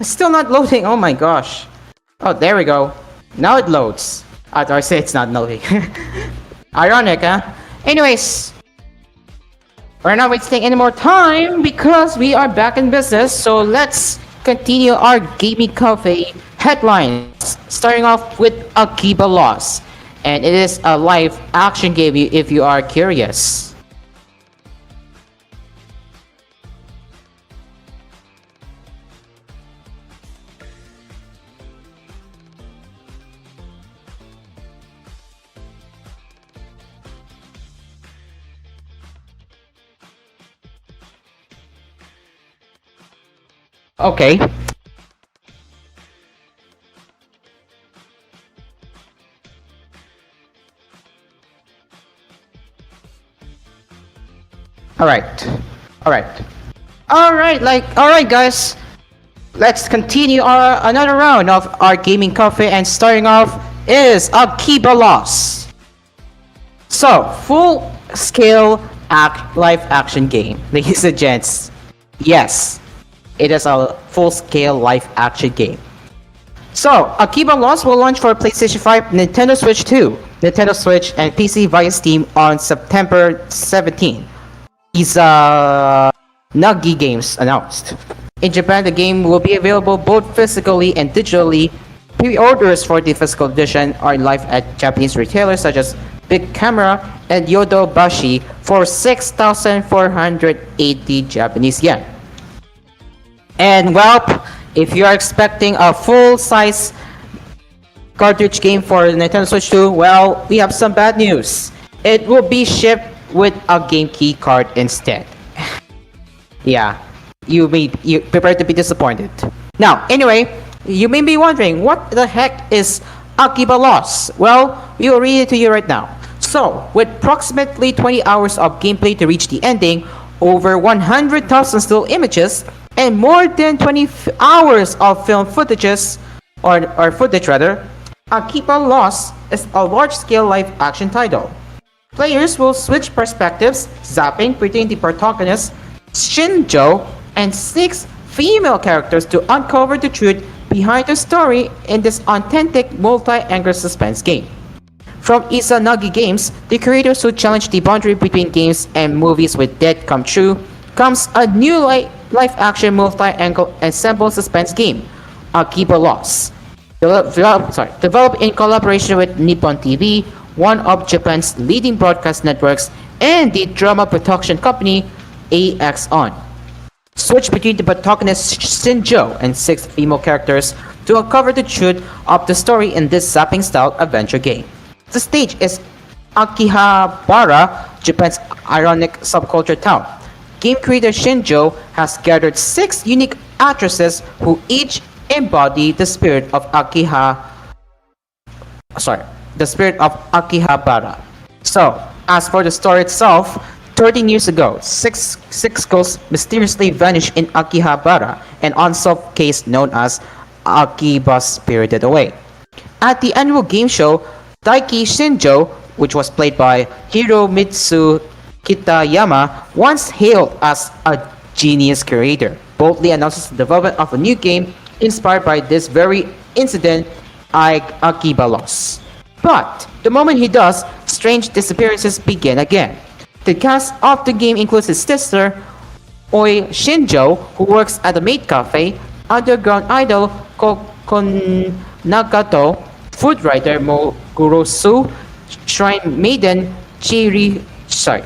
It's still not loading. Oh my gosh. Oh, there we go. Now it loads. I say it's not loading. Ironic, huh? Anyways, we're not wasting any more time because we are back in business. So let's continue our gaming cafe headlines. Starting off with Akiba Lost, and it is a live action game if you are curious. Okay. Alright guys. Let's continue another round of our gaming cafe, and starting off is Akiba Lost. So, full scale live action game. Ladies and gents. Yes. It is a full-scale live-action game. So, Akiba Lost will launch for PlayStation 5, Nintendo Switch 2, Nintendo Switch, and PC via Steam on September 17. Nagi Games announced. In Japan, the game will be available both physically and digitally. Pre-orders for the physical edition are live at Japanese retailers such as Big Camera and Yodobashi for 6,480 Japanese yen. And well, if you are expecting a full-size cartridge game for Nintendo Switch 2, well, we have some bad news. It will be shipped with a game key card instead. Yeah, you prepare to be disappointed. Now, anyway, you may be wondering, what the heck is Akiba Lost? Well, we will read it to you right now. So, with approximately 20 hours of gameplay to reach the ending, over 100,000 still images, and more than 20 hours of film footage, Akiba Lost is a large-scale live-action title. Players will switch perspectives, zapping between the protagonist, Shinjo, and 6 female characters to uncover the truth behind the story in this authentic multi-angle suspense game. From Izanagi Games, the creators who challenge the boundary between games and movies with Dead Come True, comes a new live-action multi-angle ensemble suspense game, Akiba Loss. Developed in collaboration with Nippon TV, one of Japan's leading broadcast networks, and the drama production company AXON. Switch between the protagonist Shinjo and 6 female characters to uncover the truth of the story in this zapping-style adventure game. The stage is Akihabara, Japan's ironic subculture town. Game creator Shinjo has gathered 6 unique actresses who each embody the spirit of Akihabara. So, as for the story itself, 13 years ago, six girls mysteriously vanished in Akihabara, an unsolved case known as Akiba's Spirited Away. At the annual game show, Daiki Shinjo, which was played by Hiromitsu Kitayama, once hailed as a genius creator, boldly announces the development of a new game inspired by this very incident, Akiba Loss. But the moment he does, strange disappearances begin again. The cast of the game includes his sister, Oi Shinjo, who works at the maid cafe, underground idol Kokon Nagato, food writer Mogurosu, shrine maiden Chiri. Sorry.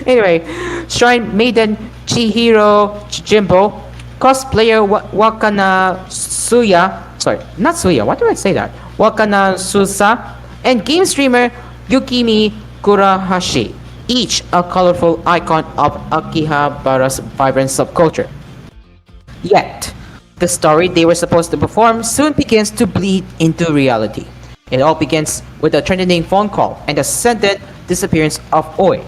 Anyway, shrine maiden Chihiro Jimbo, cosplayer Wakana Suya. Sorry, not Suya. Why do I say that? Wakana Susa, and game streamer Yukimi Kurahashi, each a colorful icon of Akihabara's vibrant subculture. Yet, the story they were supposed to perform soon begins to bleed into reality. It all begins with a threatening phone call and the sudden disappearance of Oi.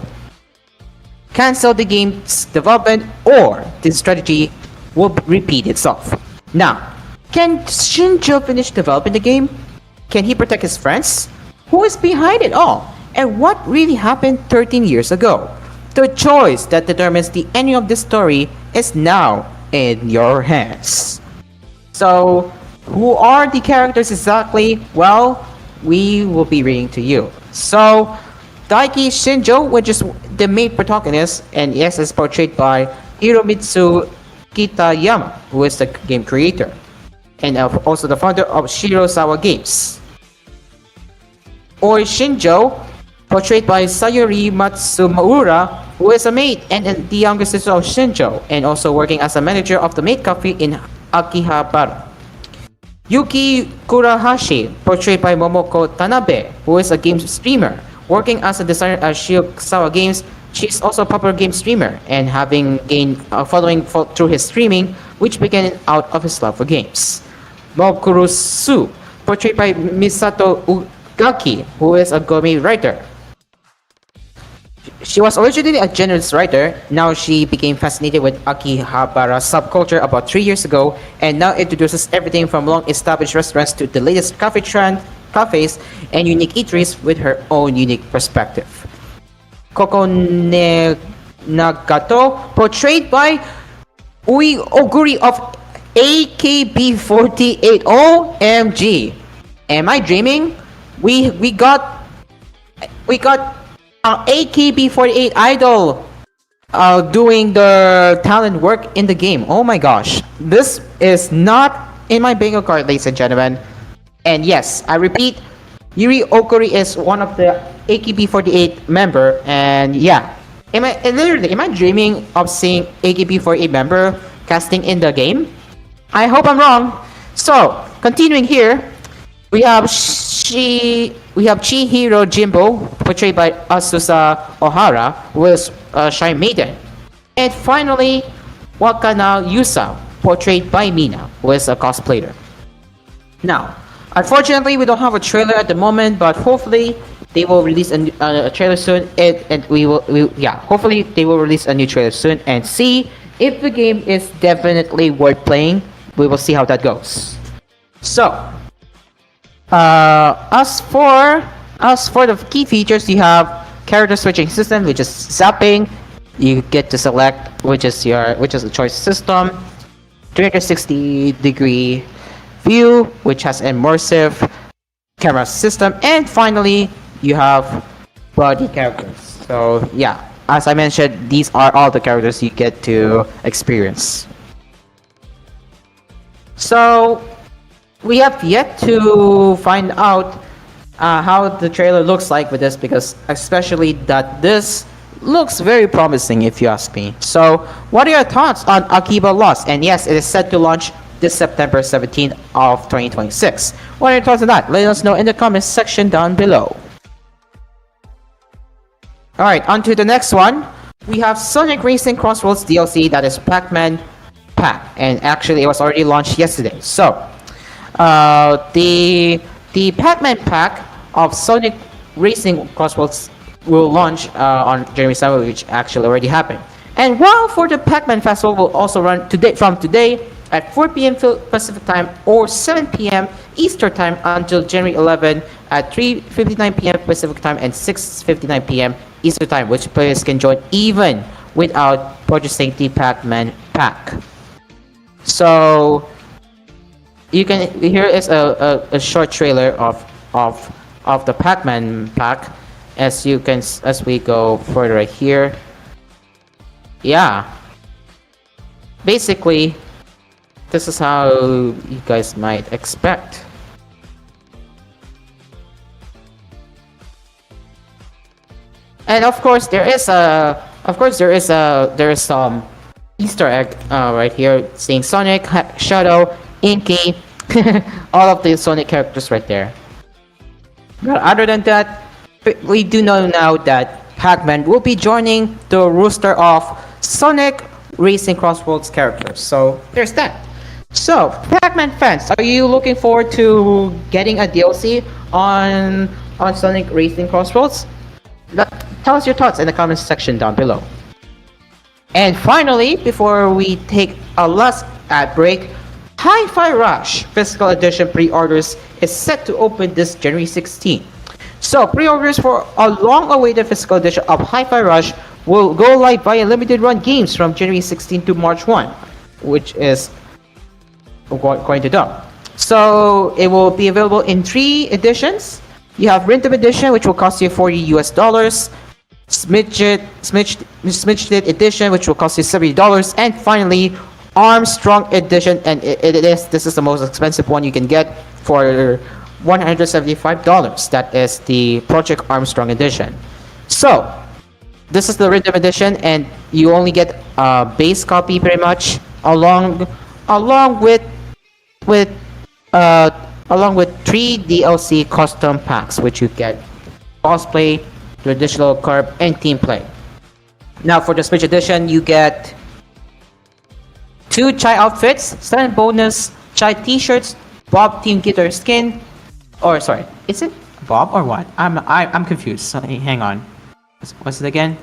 Cancel the game's development or this strategy will repeat itself. Now, can Shinjo finish developing the game? Can he protect his friends? Who is behind it all? And what really happened 13 years ago? The choice that determines the ending of this story is now in your hands. So, who are the characters exactly? Well, we will be reading to you. So, Daiki Shinjo, which is the main protagonist, and yes, is portrayed by Hiromitsu Kitayama, who is the game creator, and also the founder of Shirosawa Games. Oi Shinjo, portrayed by Sayuri Matsumura, who is a maid and the younger sister of Shinjo, and also working as a manager of the maid cafe in Akihabara. Yuki Kurahashi, portrayed by Momoko Tanabe, who is a game streamer, working as a designer at Shirosawa Games. She's also a popular game streamer and having gained a following through his streaming, which began out of his love for games. Mokurusu, portrayed by Misato Ugaki, who is a gourmet writer. She was originally a generalist writer. Now she became fascinated with Akihabara subculture about 3 years ago, and now introduces everything from long-established restaurants to the latest cafes and unique eateries with her own unique perspective. Kokone Nagato, portrayed by Ui Oguri of AKB48. OMG! Am I dreaming? We got AKB48 idol doing the talent work in the game. Oh my gosh, this is not in my bingo card, ladies and gentlemen. And yes, I repeat, Yuri Okuri is one of the AKB48 member. And yeah, am I dreaming of seeing AKB48 member casting in the game? I hope I'm wrong. So continuing here, we have Chihiro Jimbo, portrayed by Asusa Ohara, who is a shrine maiden. And finally, Wakana Yusa, portrayed by Mina, who is a cosplayer. Now, unfortunately, we don't have a trailer at the moment, but hopefully they will release a trailer soon. Hopefully they will release a new trailer soon and see if the game is definitely worth playing. We will see how that goes. So, as for the key features, you have character switching system, which is zapping. You get to select which is the choice system. 360-degree view, which has immersive camera system, and finally you have body characters. So yeah, as I mentioned, these are all the characters you get to experience. So we have yet to find out how the trailer looks like with this, because especially that this looks very promising if you ask me. So what are your thoughts on Akiba Lost? And yes, it is set to launch this September 17th of 2026. What are your thoughts on that? Let us know in the comments section down below. Alright, on to the next one. We have Sonic Racing Crossroads DLC, that is Pac-Man Pack, and actually it was already launched yesterday. So the Pac-Man Pack of Sonic Racing Crossroads will launch on January 7th, which actually already happened. And while for the Pac-Man Festival will also run from today at 4 p.m. Pacific Time or 7 p.m. Eastern Time until January 11 at 3:59 p.m. Pacific Time and 6:59 p.m. Eastern Time, which players can join even without purchasing the Pac-Man Pack. So you can, here is a short trailer of the Pac-Man Pack, as we go further right here. Yeah, basically this is how you guys might expect. And of course there is some Easter egg right here saying Sonic, Shadow, Inky, all of the Sonic characters right there. But other than that, we do know now that Pac-Man will be joining the roster of Sonic Racing Crossroads characters. So there's that. So Pac-Man fans, are you looking forward to getting a DLC on Sonic Racing Crossroads? Tell us your thoughts in the comments section down below. And finally, before we take a last ad break, Hi-Fi Rush Physical Edition pre-orders is set to open this January 16th. So pre-orders for a long-awaited physical edition of Hi-Fi Rush will go live via limited run games from January 16 to March 1, which is going to do. So it will be available in 3 editions. You have Rhythm Edition, which will cost you $40, Smidget Edition, which will cost you $70, and finally Armstrong Edition, and this is the most expensive one you can get for $175. That is the Project Armstrong Edition. So this is the Rhythm Edition, and you only get a base copy pretty much, along with 3 DLC custom packs, which you get cosplay, traditional curb, and team play. Now for the Switch Edition, you get 2 Chai outfits, stand bonus, Chai t-shirts, Bob Team Guitar skin, or sorry, is it Bob or what? I'm confused. So, hang on. What's it again?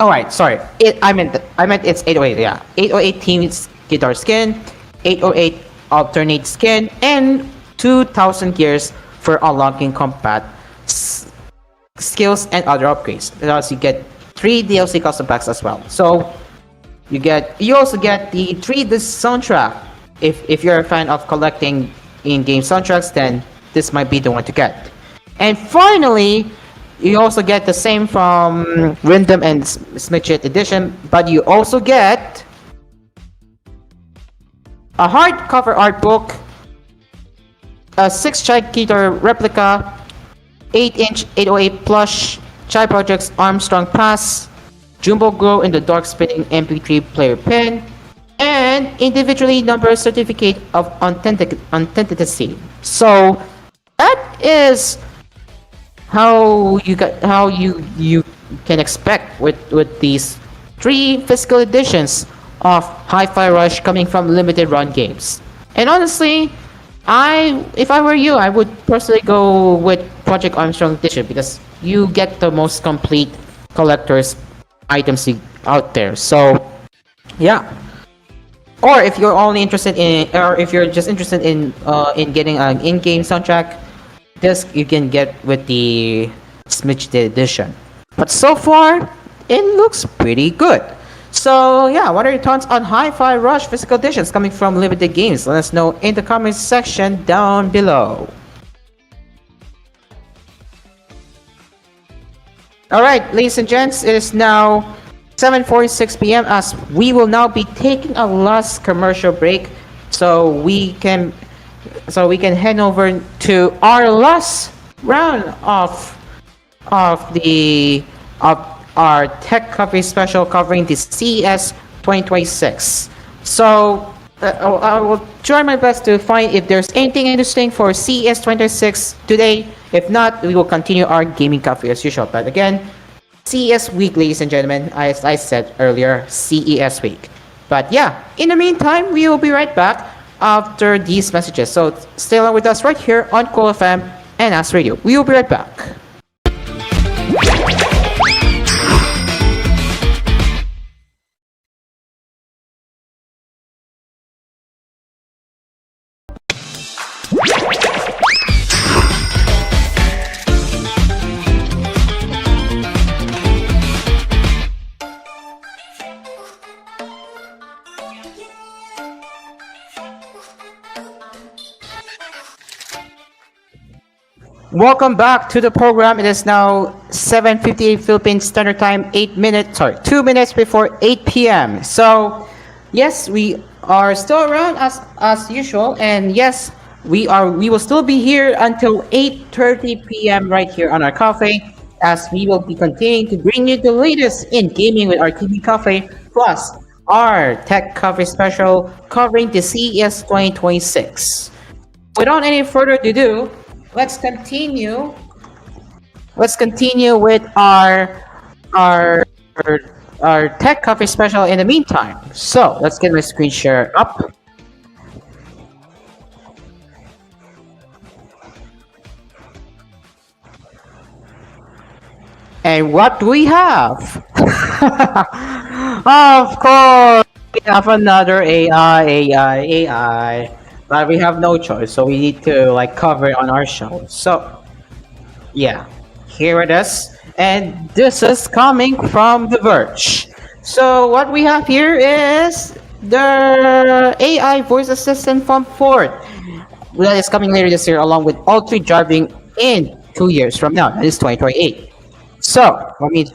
Alright, sorry. I meant it's 808, yeah. 808 Team Guitar skin, 808 alternate skin, and 2000 gears for unlocking combat skills and other upgrades. Plus you get 3 DLC custom packs as well. So you also get the 3-disc soundtrack. If you're a fan of collecting in-game soundtracks, then this might be the one to get. And finally, you also get the same from Rhythm and Smidget Edition, but you also get a hardcover art book, a 6 Chai guitar replica, 8-inch 808 plush, Chai Projects Armstrong Pass, Jumbo Glow in the Dark Spinning MP3 player pin, and individually numbered certificate of authenticity. So that is how you can expect with these 3 physical editions of Hi-Fi Rush coming from limited run games. And honestly, if I were you, I would personally go with Project Armstrong Edition, because you get the most complete collector's items out there. So yeah. Or if you're only interested in, or if you're just interested in getting an in-game soundtrack, this you can get with the Smidget Edition. But so far, it looks pretty good. So yeah, what are your thoughts on Hi-Fi Rush physical editions coming from limited games? Let us know in the comments section down below. All right, ladies and gents, it is now 7:46 p.m. as we will now be taking a last commercial break, so we can head over to our last round of our tech coverage special covering the CES 2026. So I will try my best to find if there's anything interesting for CES 2026 today. If not, we will continue our gaming cafe as usual. But again, CES week, ladies and gentlemen, as I said earlier, CES week. But yeah, in the meantime, we will be right back after these messages. So stay along with us right here on Cool FM and Ask Radio. We will be right back. Welcome back to the program. It is now 7:58 Philippine Standard Time, 2 minutes before 8 p.m. So, yes, we are still around as usual, and yes, we will still be here until 8:30 p.m. right here on our cafe, as we will be continuing to bring you the latest in gaming with our TV cafe, plus our tech coverage special covering the CES 2026. Without any further ado, let's continue with our tech coverage special in the meantime. So let's get my screen share up. And what do we have? Of course, we have another AI. But we have no choice, so we need to cover it on our show. So, yeah, here it is, and this is coming from The Verge. So what we have here is the AI voice assistant from Ford that is coming later this year, along with all-three driving in 2 years from now. That is 2028. So let me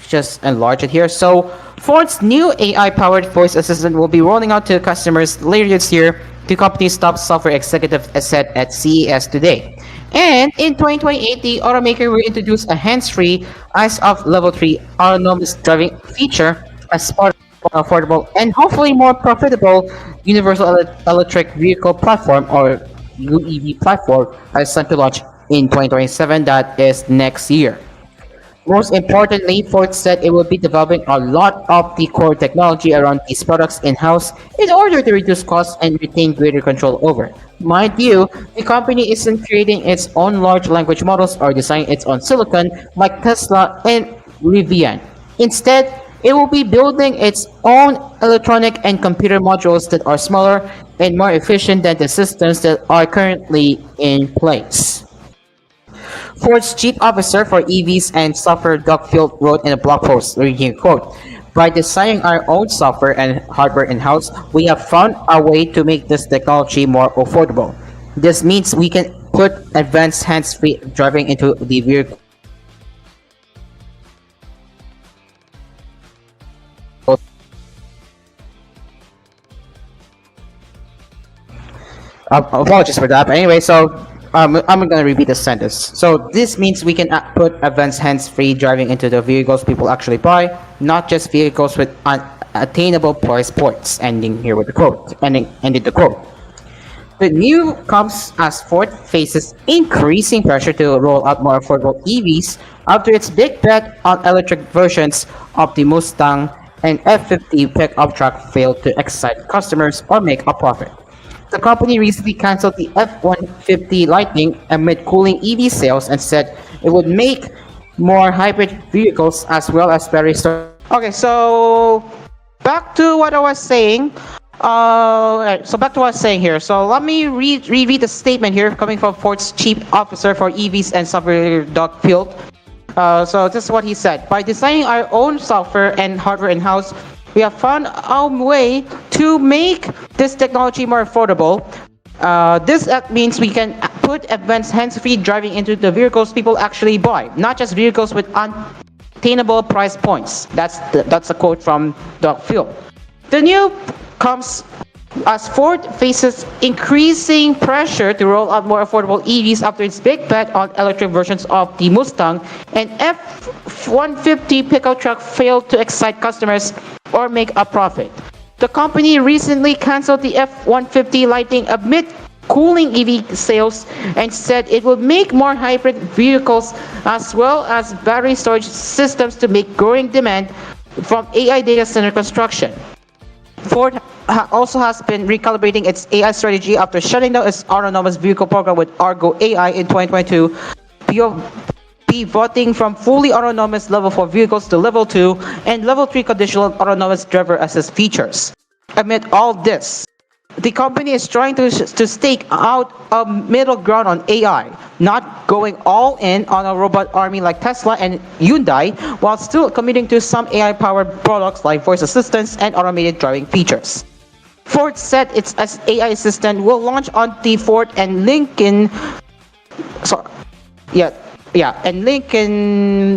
just enlarge it here. So Ford's new AI-powered voice assistant will be rolling out to customers later this year. The company's top software executive said at CES today. And in 2028, the automaker will introduce a hands-free, eyes-off Level 3 autonomous driving feature as part of an affordable and hopefully more profitable universal electric vehicle platform, or UEV platform, as set to launch in 2027, that is next year. Most importantly, Ford said it will be developing a lot of the core technology around these products in-house in order to reduce costs and retain greater control over. Mind you, the company isn't creating its own large language models or designing its own silicon like Tesla and Rivian. Instead, it will be building its own electronic and computer modules that are smaller and more efficient than the systems that are currently in place. Ford's chief officer for EVs and software, Doug Field, wrote in a blog post, reading quote, "By designing our own software and hardware in-house, we have found a way to make this technology more affordable. This means we can put advanced hands-free driving into the vehicle apologies for that. But anyway, so I'm gonna repeat the sentence. So this means we can put advanced hands-free driving into the vehicles people actually buy, not just vehicles with unattainable price points." Ending here with the quote. Ended the quote. The new comes as Ford faces increasing pressure to roll out more affordable EVs after its big bet on electric versions of the Mustang and F-50 pickup truck failed to excite customers or make a profit. The company recently canceled the F-150 Lightning amid cooling EV sales and said it would make more hybrid vehicles as well as battery storage. Okay, so back to what I was saying. Here. So let me read the statement here coming from Ford's chief officer for EVs and software, Doug Field. So this is what he said: "By designing our own software and hardware in-house, we have found a way to make this technology more affordable. This means we can put advanced hands-free driving into the vehicles people actually buy, not just vehicles with unattainable price points. That's a quote from Doug Field. The new comes as Ford faces increasing pressure to roll out more affordable EVs after its big bet on electric versions of the Mustang and F-150 pickup truck failed to excite customers or make a profit. The company recently canceled the F-150 Lightning amid cooling EV sales and said it will make more hybrid vehicles as well as battery storage systems to meet growing demand from AI data center construction. Ford also has been recalibrating its AI strategy after shutting down its autonomous vehicle program with Argo AI in 2022, pivoting from fully autonomous level 4 vehicles to level 2 and level 3 conditional autonomous driver assist features. Amid all this, the company is trying to stake out a middle ground on AI, not going all in on a robot army like Tesla and Hyundai, while still committing to some AI-powered products like voice assistants and automated driving features. Ford said its AI assistant will launch on the Ford and Lincoln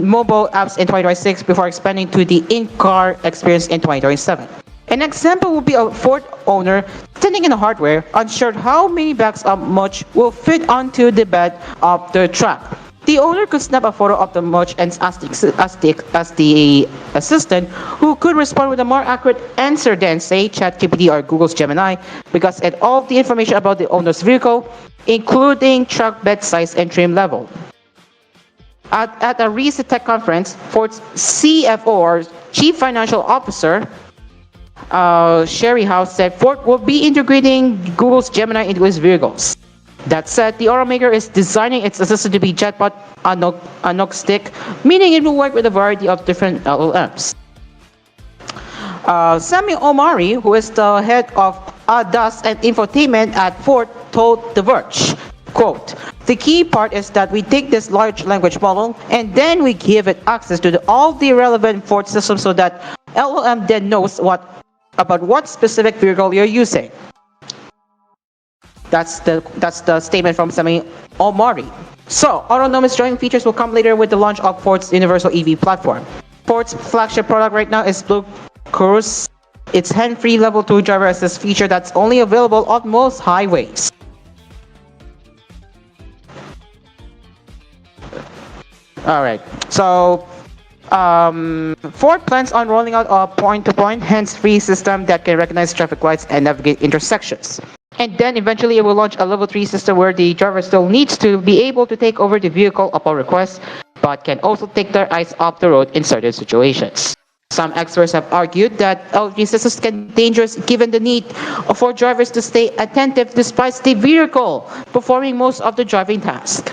mobile apps in 2026 before expanding to the in-car experience in 2027. An example would be a Ford owner standing in the hardware, unsure how many bags of mulch will fit onto the bed of the truck. The owner could snap a photo of the mulch and ask the assistant, who could respond with a more accurate answer than, say, ChatGPT or Google's Gemini, because it all the information about the owner's vehicle, including truck bed size and trim level. At a recent tech conference, Ford's CFO or Chief Financial Officer, Sherry House said Ford will be integrating Google's Gemini into its vehicles. That said, the automaker is designing its assistant to be chatbot agnostic, meaning it will work with a variety of different LLMs. Sami Omari, who is the head of ADAS and infotainment at Ford, told The Verge, quote, "The key part is that we take this large language model and then we give it access to all the relevant Ford systems so that LLM then knows about what specific vehicle you're using." That's the statement from Sami Omari. So, autonomous driving features will come later with the launch of Ford's Universal EV platform. Ford's flagship product right now is Blue Cruise. It's hand-free level 2 driver assist feature that's only available on most highways. Alright, so Ford plans on rolling out a point-to-point hands-free system that can recognize traffic lights and navigate intersections. And then eventually it will launch a level 3 system where the driver still needs to be able to take over the vehicle upon request, but can also take their eyes off the road in certain situations. Some experts have argued that L3 systems can be dangerous given the need for drivers to stay attentive despite the vehicle performing most of the driving task.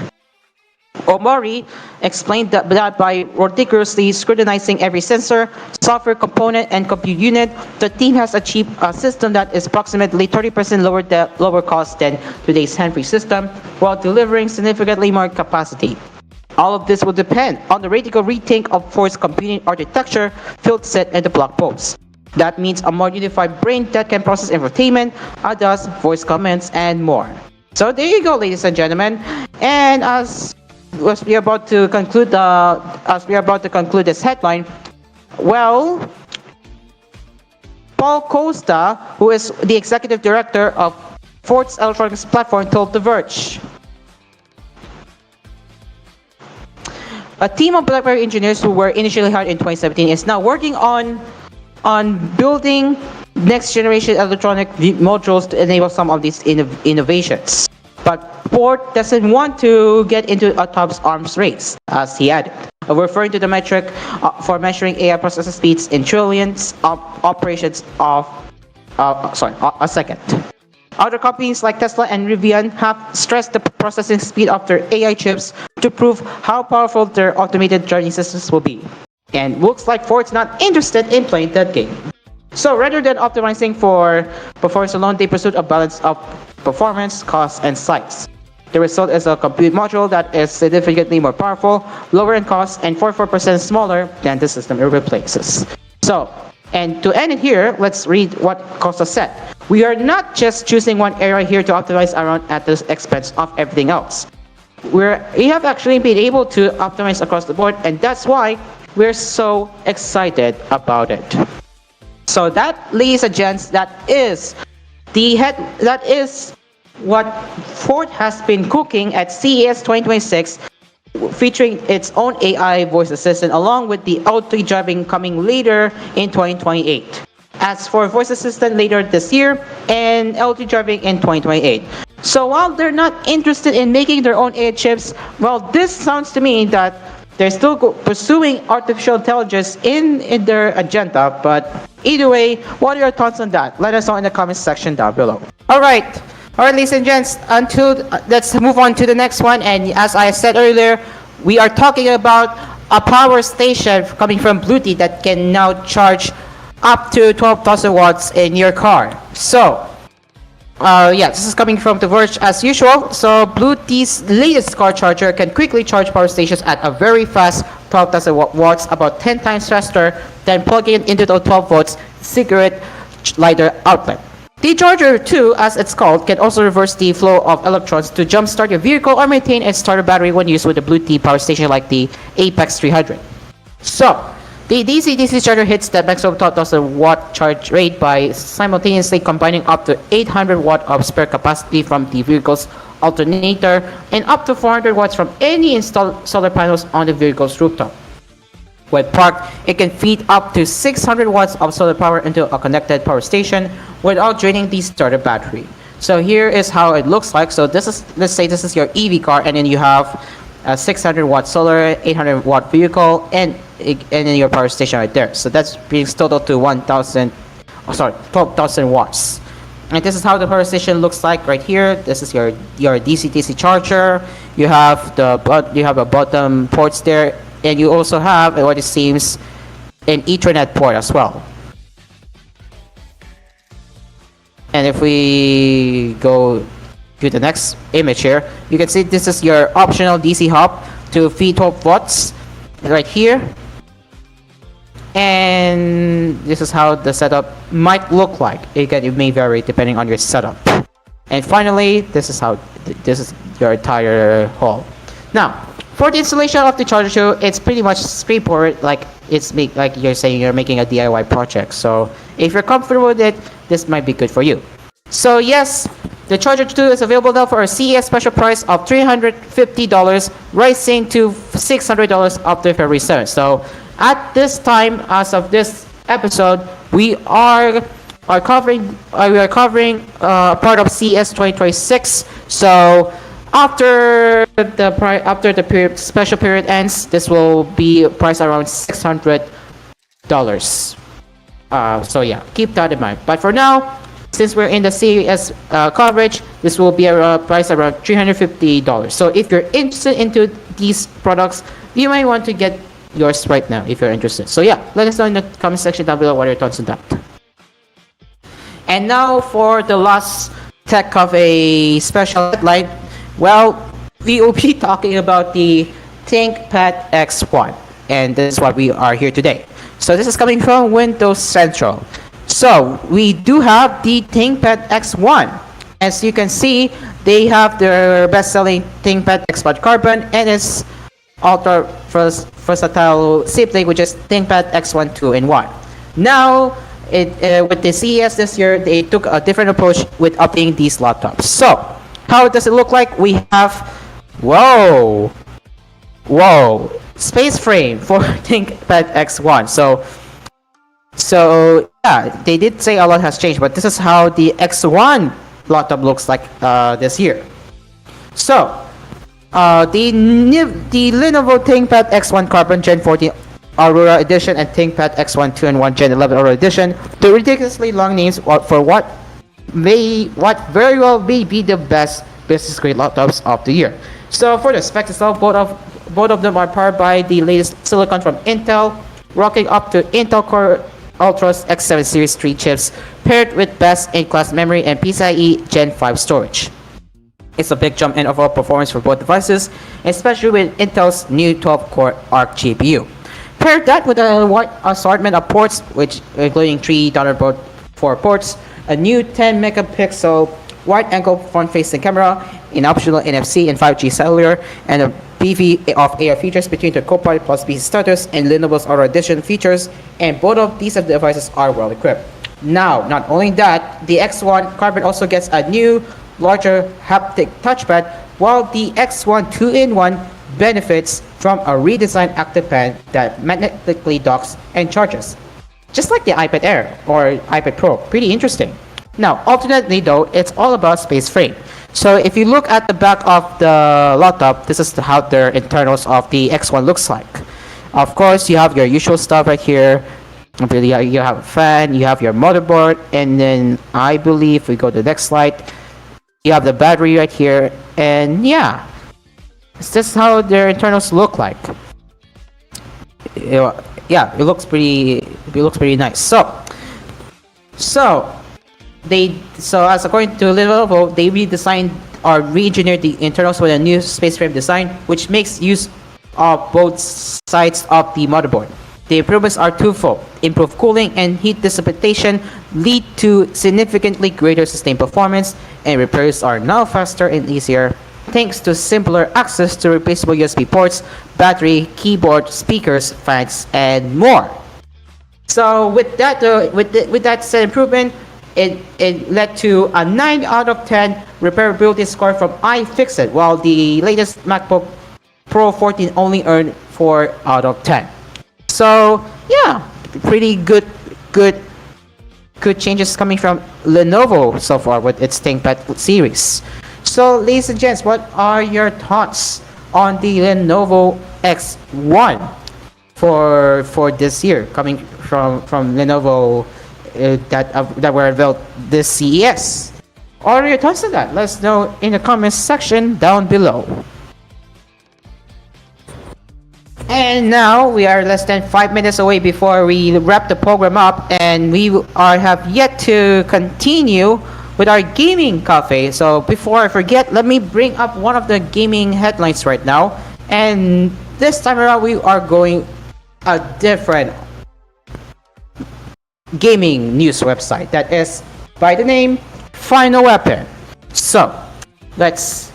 Omari explained that by rigorously scrutinizing every sensor, software component, and compute unit, the team has achieved a system that is approximately 30% lower cost than today's hand-free system, while delivering significantly more capacity. All of this will depend on the radical rethink of Ford's computing architecture, Field said in the blog post. That means a more unified brain that can process infotainment, ADAS, voice commands, and more. So there you go, ladies and gentlemen. And as we are about to conclude this headline, well, Paul Costa, who is the executive director of Ford's electronics platform, told The Verge, "A team of BlackBerry engineers who were initially hired in 2017 is now working on building next generation electronic modules to enable some of these innovations. But Ford doesn't want to get into a top's arms race," as he added, referring to the metric for measuring AI processing speeds in trillions of operations a second. Other companies like Tesla and Rivian have stressed the processing speed of their AI chips to prove how powerful their automated driving systems will be. And looks like Ford's not interested in playing that game. So rather than optimizing for performance alone, they pursued a balance of performance, cost, and size. The result is a compute module that is significantly more powerful, lower in cost, and 44% smaller than the system it replaces. So, and to end it here, let's read what Costa said. we are not just choosing one area here to optimize around at the expense of everything else. We have actually been able to optimize across the board, and that's why we're so excited about it. So that, ladies and gents, that is what Ford has been cooking at CES 2026, featuring its own AI voice assistant along with the L3 driving coming later in 2028. As for voice assistant later this year and L3 driving in 2028. So while they're not interested in making their own AI chips, well, this sounds to me that they're still pursuing artificial intelligence in their agenda. But either way, what are your thoughts on that? Let us know in the comments section down below. Alright, ladies and gents, let's move on to the next one. And as I said earlier, we are talking about a power station coming from Bluetooth that can now charge up to 12,000 watts in your car. So, this is coming from The Verge as usual. So, Bluetooth's latest car charger can quickly charge power stations at a very fast 12,000 watts, about 10 times faster than plugging it into the 12 volts cigarette lighter outlet. The charger 2, as it's called, can also reverse the flow of electrons to jumpstart your vehicle or maintain its starter battery when used with a Bluetooth power station like the Apex 300. So, the DC-DC charger hits the maximum 12,000 watt charge rate by simultaneously combining up to 800 watt of spare capacity from the vehicle's alternator and up to 400 watts from any installed solar panels on the vehicle's rooftop. When parked, it can feed up to 600 watts of solar power into a connected power station without draining the starter battery. So here is how it looks like. So this is, let's say this is your EV car, and then you have a 600 watt solar, 800 watt vehicle, and then your power station right there. So that's brings total to 12,000 watts. And this is how the power station looks like right here. This is your DC-DC charger. You have a bottom ports there, and you also have what it seems an Ethernet port as well. And if we go to the next image here, you can see this is your optional DC hub to feed 12 watts right here. And this is how the setup might look like. Again, it may vary depending on your setup. And finally, this is your entire haul. Now, for the installation of the charger 2, it's pretty much straightforward, like you're saying you're making a DIY project. So if you're comfortable with it, this might be good for you. So yes, the charger 2 is available now for a CES special price of $350, rising to $600 after February 7th. So at this time, as of this episode, we are covering part of CES 2026. So after the special period ends, this will be priced around $600. So yeah, keep that in mind. But for now, since we're in the CES coverage, this will be priced around $350. So if you're interested into these products, you might want to get yours right now if you're interested. So yeah, let us know in the comment section down below what are your thoughts on that. And now for the last tech of a special headline. Well, we will be talking about the ThinkPad X1, and this is what we are here today. So this is coming from Windows Central. So we do have the ThinkPad X1. As you can see, they have their best-selling ThinkPad X1 Carbon and its ultra versatile sibling, which is ThinkPad X1 2-in-1. Now, with the CES this year, they took a different approach with updating these laptops. So how does it look like? We have, whoa, space frame for ThinkPad X1. So yeah, they did say a lot has changed, but this is how the X1 laptop looks like this year. So the Lenovo ThinkPad X1 Carbon Gen 14 Aurora Edition and ThinkPad X1 2-in-1 Gen 11 Aurora Edition, the ridiculously long names for what very well may be the best business grade laptops of the year. So for the specs itself, both of them are powered by the latest silicon from Intel, rocking up to Intel Core Ultra's X7 Series 3 chips, paired with best-in-class memory and PCIe Gen 5 storage. It's a big jump in overall performance for both devices, especially with Intel's new 12-core Arc GPU. Pair that with a wide assortment of ports, which including 3 Thunderbolt 4 ports, a new 10 megapixel wide-angle front-facing camera, an optional NFC and 5G cellular, and a PV of AR features between the Copilot Plus PC status and Lenovo's Auto Edition features, and both of these devices are well equipped. Now, not only that, the X1 Carbon also gets a new, larger haptic touchpad, while the X1 2-in-1 benefits from a redesigned active pen that magnetically docks and charges. Just like the iPad Air or iPad Pro, pretty interesting. Now, alternately though, it's all about space frame. So if you look at the back of the laptop, this is how the internals of the X1 looks like. Of course, you have your usual stuff right here. You have a fan, you have your motherboard, and then I believe we go to the next slide. You have the battery right here, and yeah, it's just how their internals look like. Yeah, it looks pretty nice. So as according to Lenovo, they redesigned or re-engineered the internals with a new space frame design, which makes use of both sides of the motherboard. The improvements are twofold. Improved cooling and heat dissipation lead to significantly greater sustained performance, and repairs are now faster and easier thanks to simpler access to replaceable USB ports, battery, keyboard, speakers, fans, and more. So with that said improvement, it led to a 9 out of 10 repairability score from iFixit, while the latest MacBook Pro 14 only earned 4 out of 10. So yeah, pretty good changes coming from Lenovo so far with its ThinkPad series. So ladies and gents, what are your thoughts on the Lenovo X1 for this year, coming from Lenovo that were unveiled this CES? What are your thoughts on that? Let us know in the comments section down below. And now we are less than 5 minutes away before we wrap the program up, and we have yet to continue with our gaming cafe. So before I forget, let me bring up one of the gaming headlines right now. And this time around, we are going a different gaming news website that is by the name Final Weapon. So let's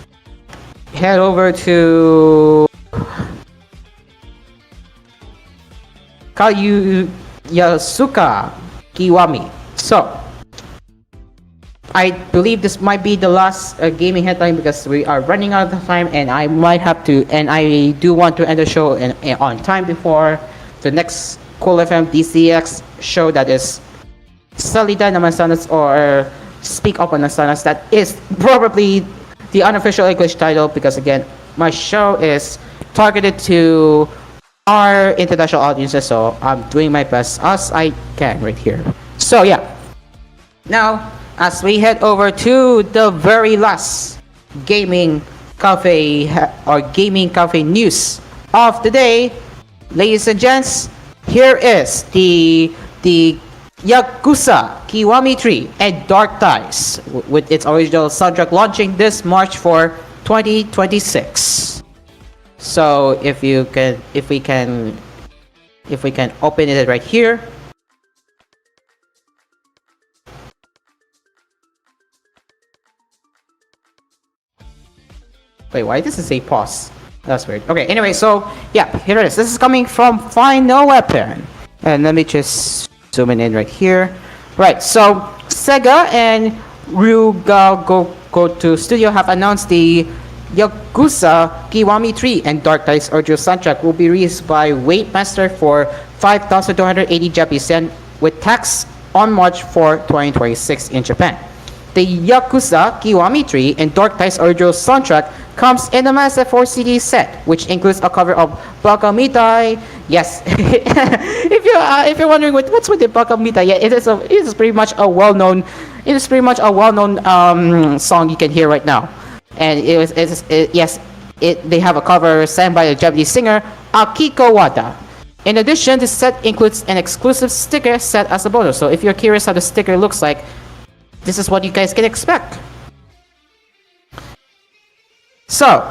head over to Yasuka Kiwami. So I believe this might be the last gaming headline because we are running out of time, and I do want to end the show on time before the next Cool FM DCX show, that is Salida Namasanas or Speak Up on Nasanas. That is probably the unofficial English title, because again, my show is targeted to our international audiences, so I'm doing my best as I can right here. So yeah, now as we head over to the very last gaming cafe news of the day, ladies and gents, here is the Yakuza Kiwami 3 and Dark Ties with its original soundtrack launching this March for 2026. So if we can open it right here. Wait, why does it say pause? That's weird. Okay, anyway, so yeah, here it is. This is coming from Final Weapon. And let me just zoom in right here. Right, so Sega and Ryuga Goto Studio have announced the Yakuza Kiwami 3 and Dark Ties original soundtrack will be released by Weightmaster for 5,280 Japanese yen with tax on March 4, 2026 in Japan. The Yakuza Kiwami 3 and Dark Ties original soundtrack comes in a massive 4 CD set, which includes a cover of Bakamitai. Yes, if you're wondering what's with the Bakamitai, yeah, it is pretty much a well-known song you can hear right now. And they have a cover sang by a Japanese singer, Akiko Wada. In addition, this set includes an exclusive sticker set as a bonus. So if you're curious how the sticker looks like, this is what you guys can expect. So,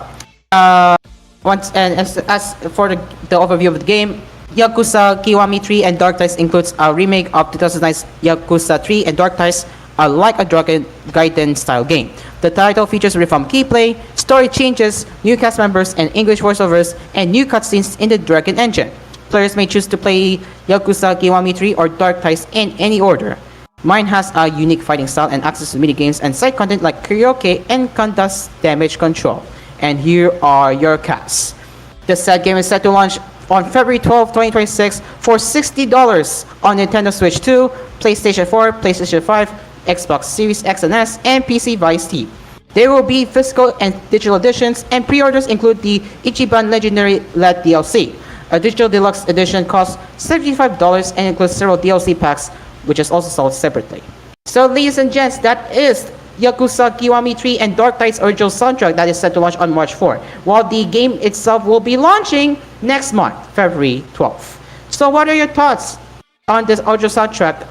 as for the overview of the game, Yakuza Kiwami 3 and Dark Ties includes a remake of 2009's Yakuza 3 and Dark Ties, like a Dragon Gaiden style game. The title features revamped gameplay, story changes, new cast members and English voiceovers, and new cutscenes in the Dragon engine. Players may choose to play Yakuza Kiwami 3 or Dark Ties in any order. Mine has a unique fighting style and access to minigames and side content like karaoke and Kanda's damage control. And here are your casts. The said game is set to launch on February 12, 2026 for $60 on Nintendo Switch 2, PlayStation 4, PlayStation 5, Xbox Series X and S, and PC via Steam. There will be physical and digital editions, and pre-orders include the Ichiban Legendary LED DLC. A digital deluxe edition costs $75 and includes several DLC packs, which is also sold separately. So ladies and gents, that is Yakuza Kiwami 3 and Dark Tides original soundtrack that is set to launch on March 4, while the game itself will be launching next month, February 12th. So what are your thoughts on this audio soundtrack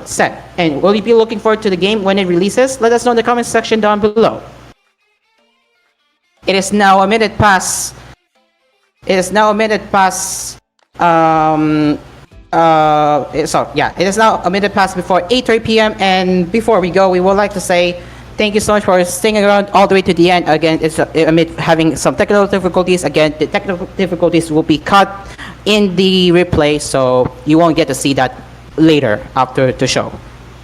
set? And will you be looking forward to the game when it releases? Let us know in the comment section down below. It is now a minute past. It is now a minute past. It is now a minute past before 8:30 p.m. And before we go, we would like to say thank you so much for sticking around all the way to the end. Again, it's amid having some technical difficulties. Again, the technical difficulties will be cut in the replay, so you won't get to see that later after the show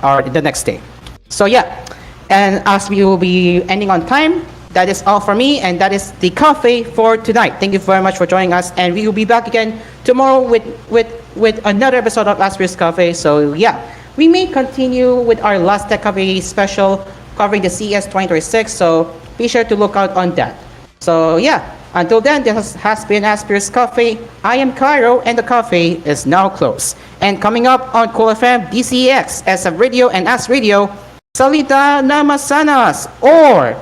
or the next day. So yeah, and as we will be ending on time, that is all for me, and that is the cafe for tonight. Thank you very much for joining us, and we will be back again tomorrow with another episode of Asphere's Cafe. So yeah, we may continue with our last Tech Cafe special covering the CES 2026, so be sure to look out on that. So yeah, until then, this has been Asphere's Cafe. I am Cairo, and the cafe is now closed. And coming up on Cool FM, DCEX, SF Radio, and As Radio, Salita Namasanas, or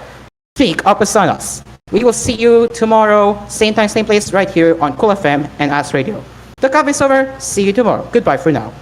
Speak Opasanas. We will see you tomorrow, same time, same place, right here on Cool FM and As Radio. The cafe is over. See you tomorrow. Goodbye for now.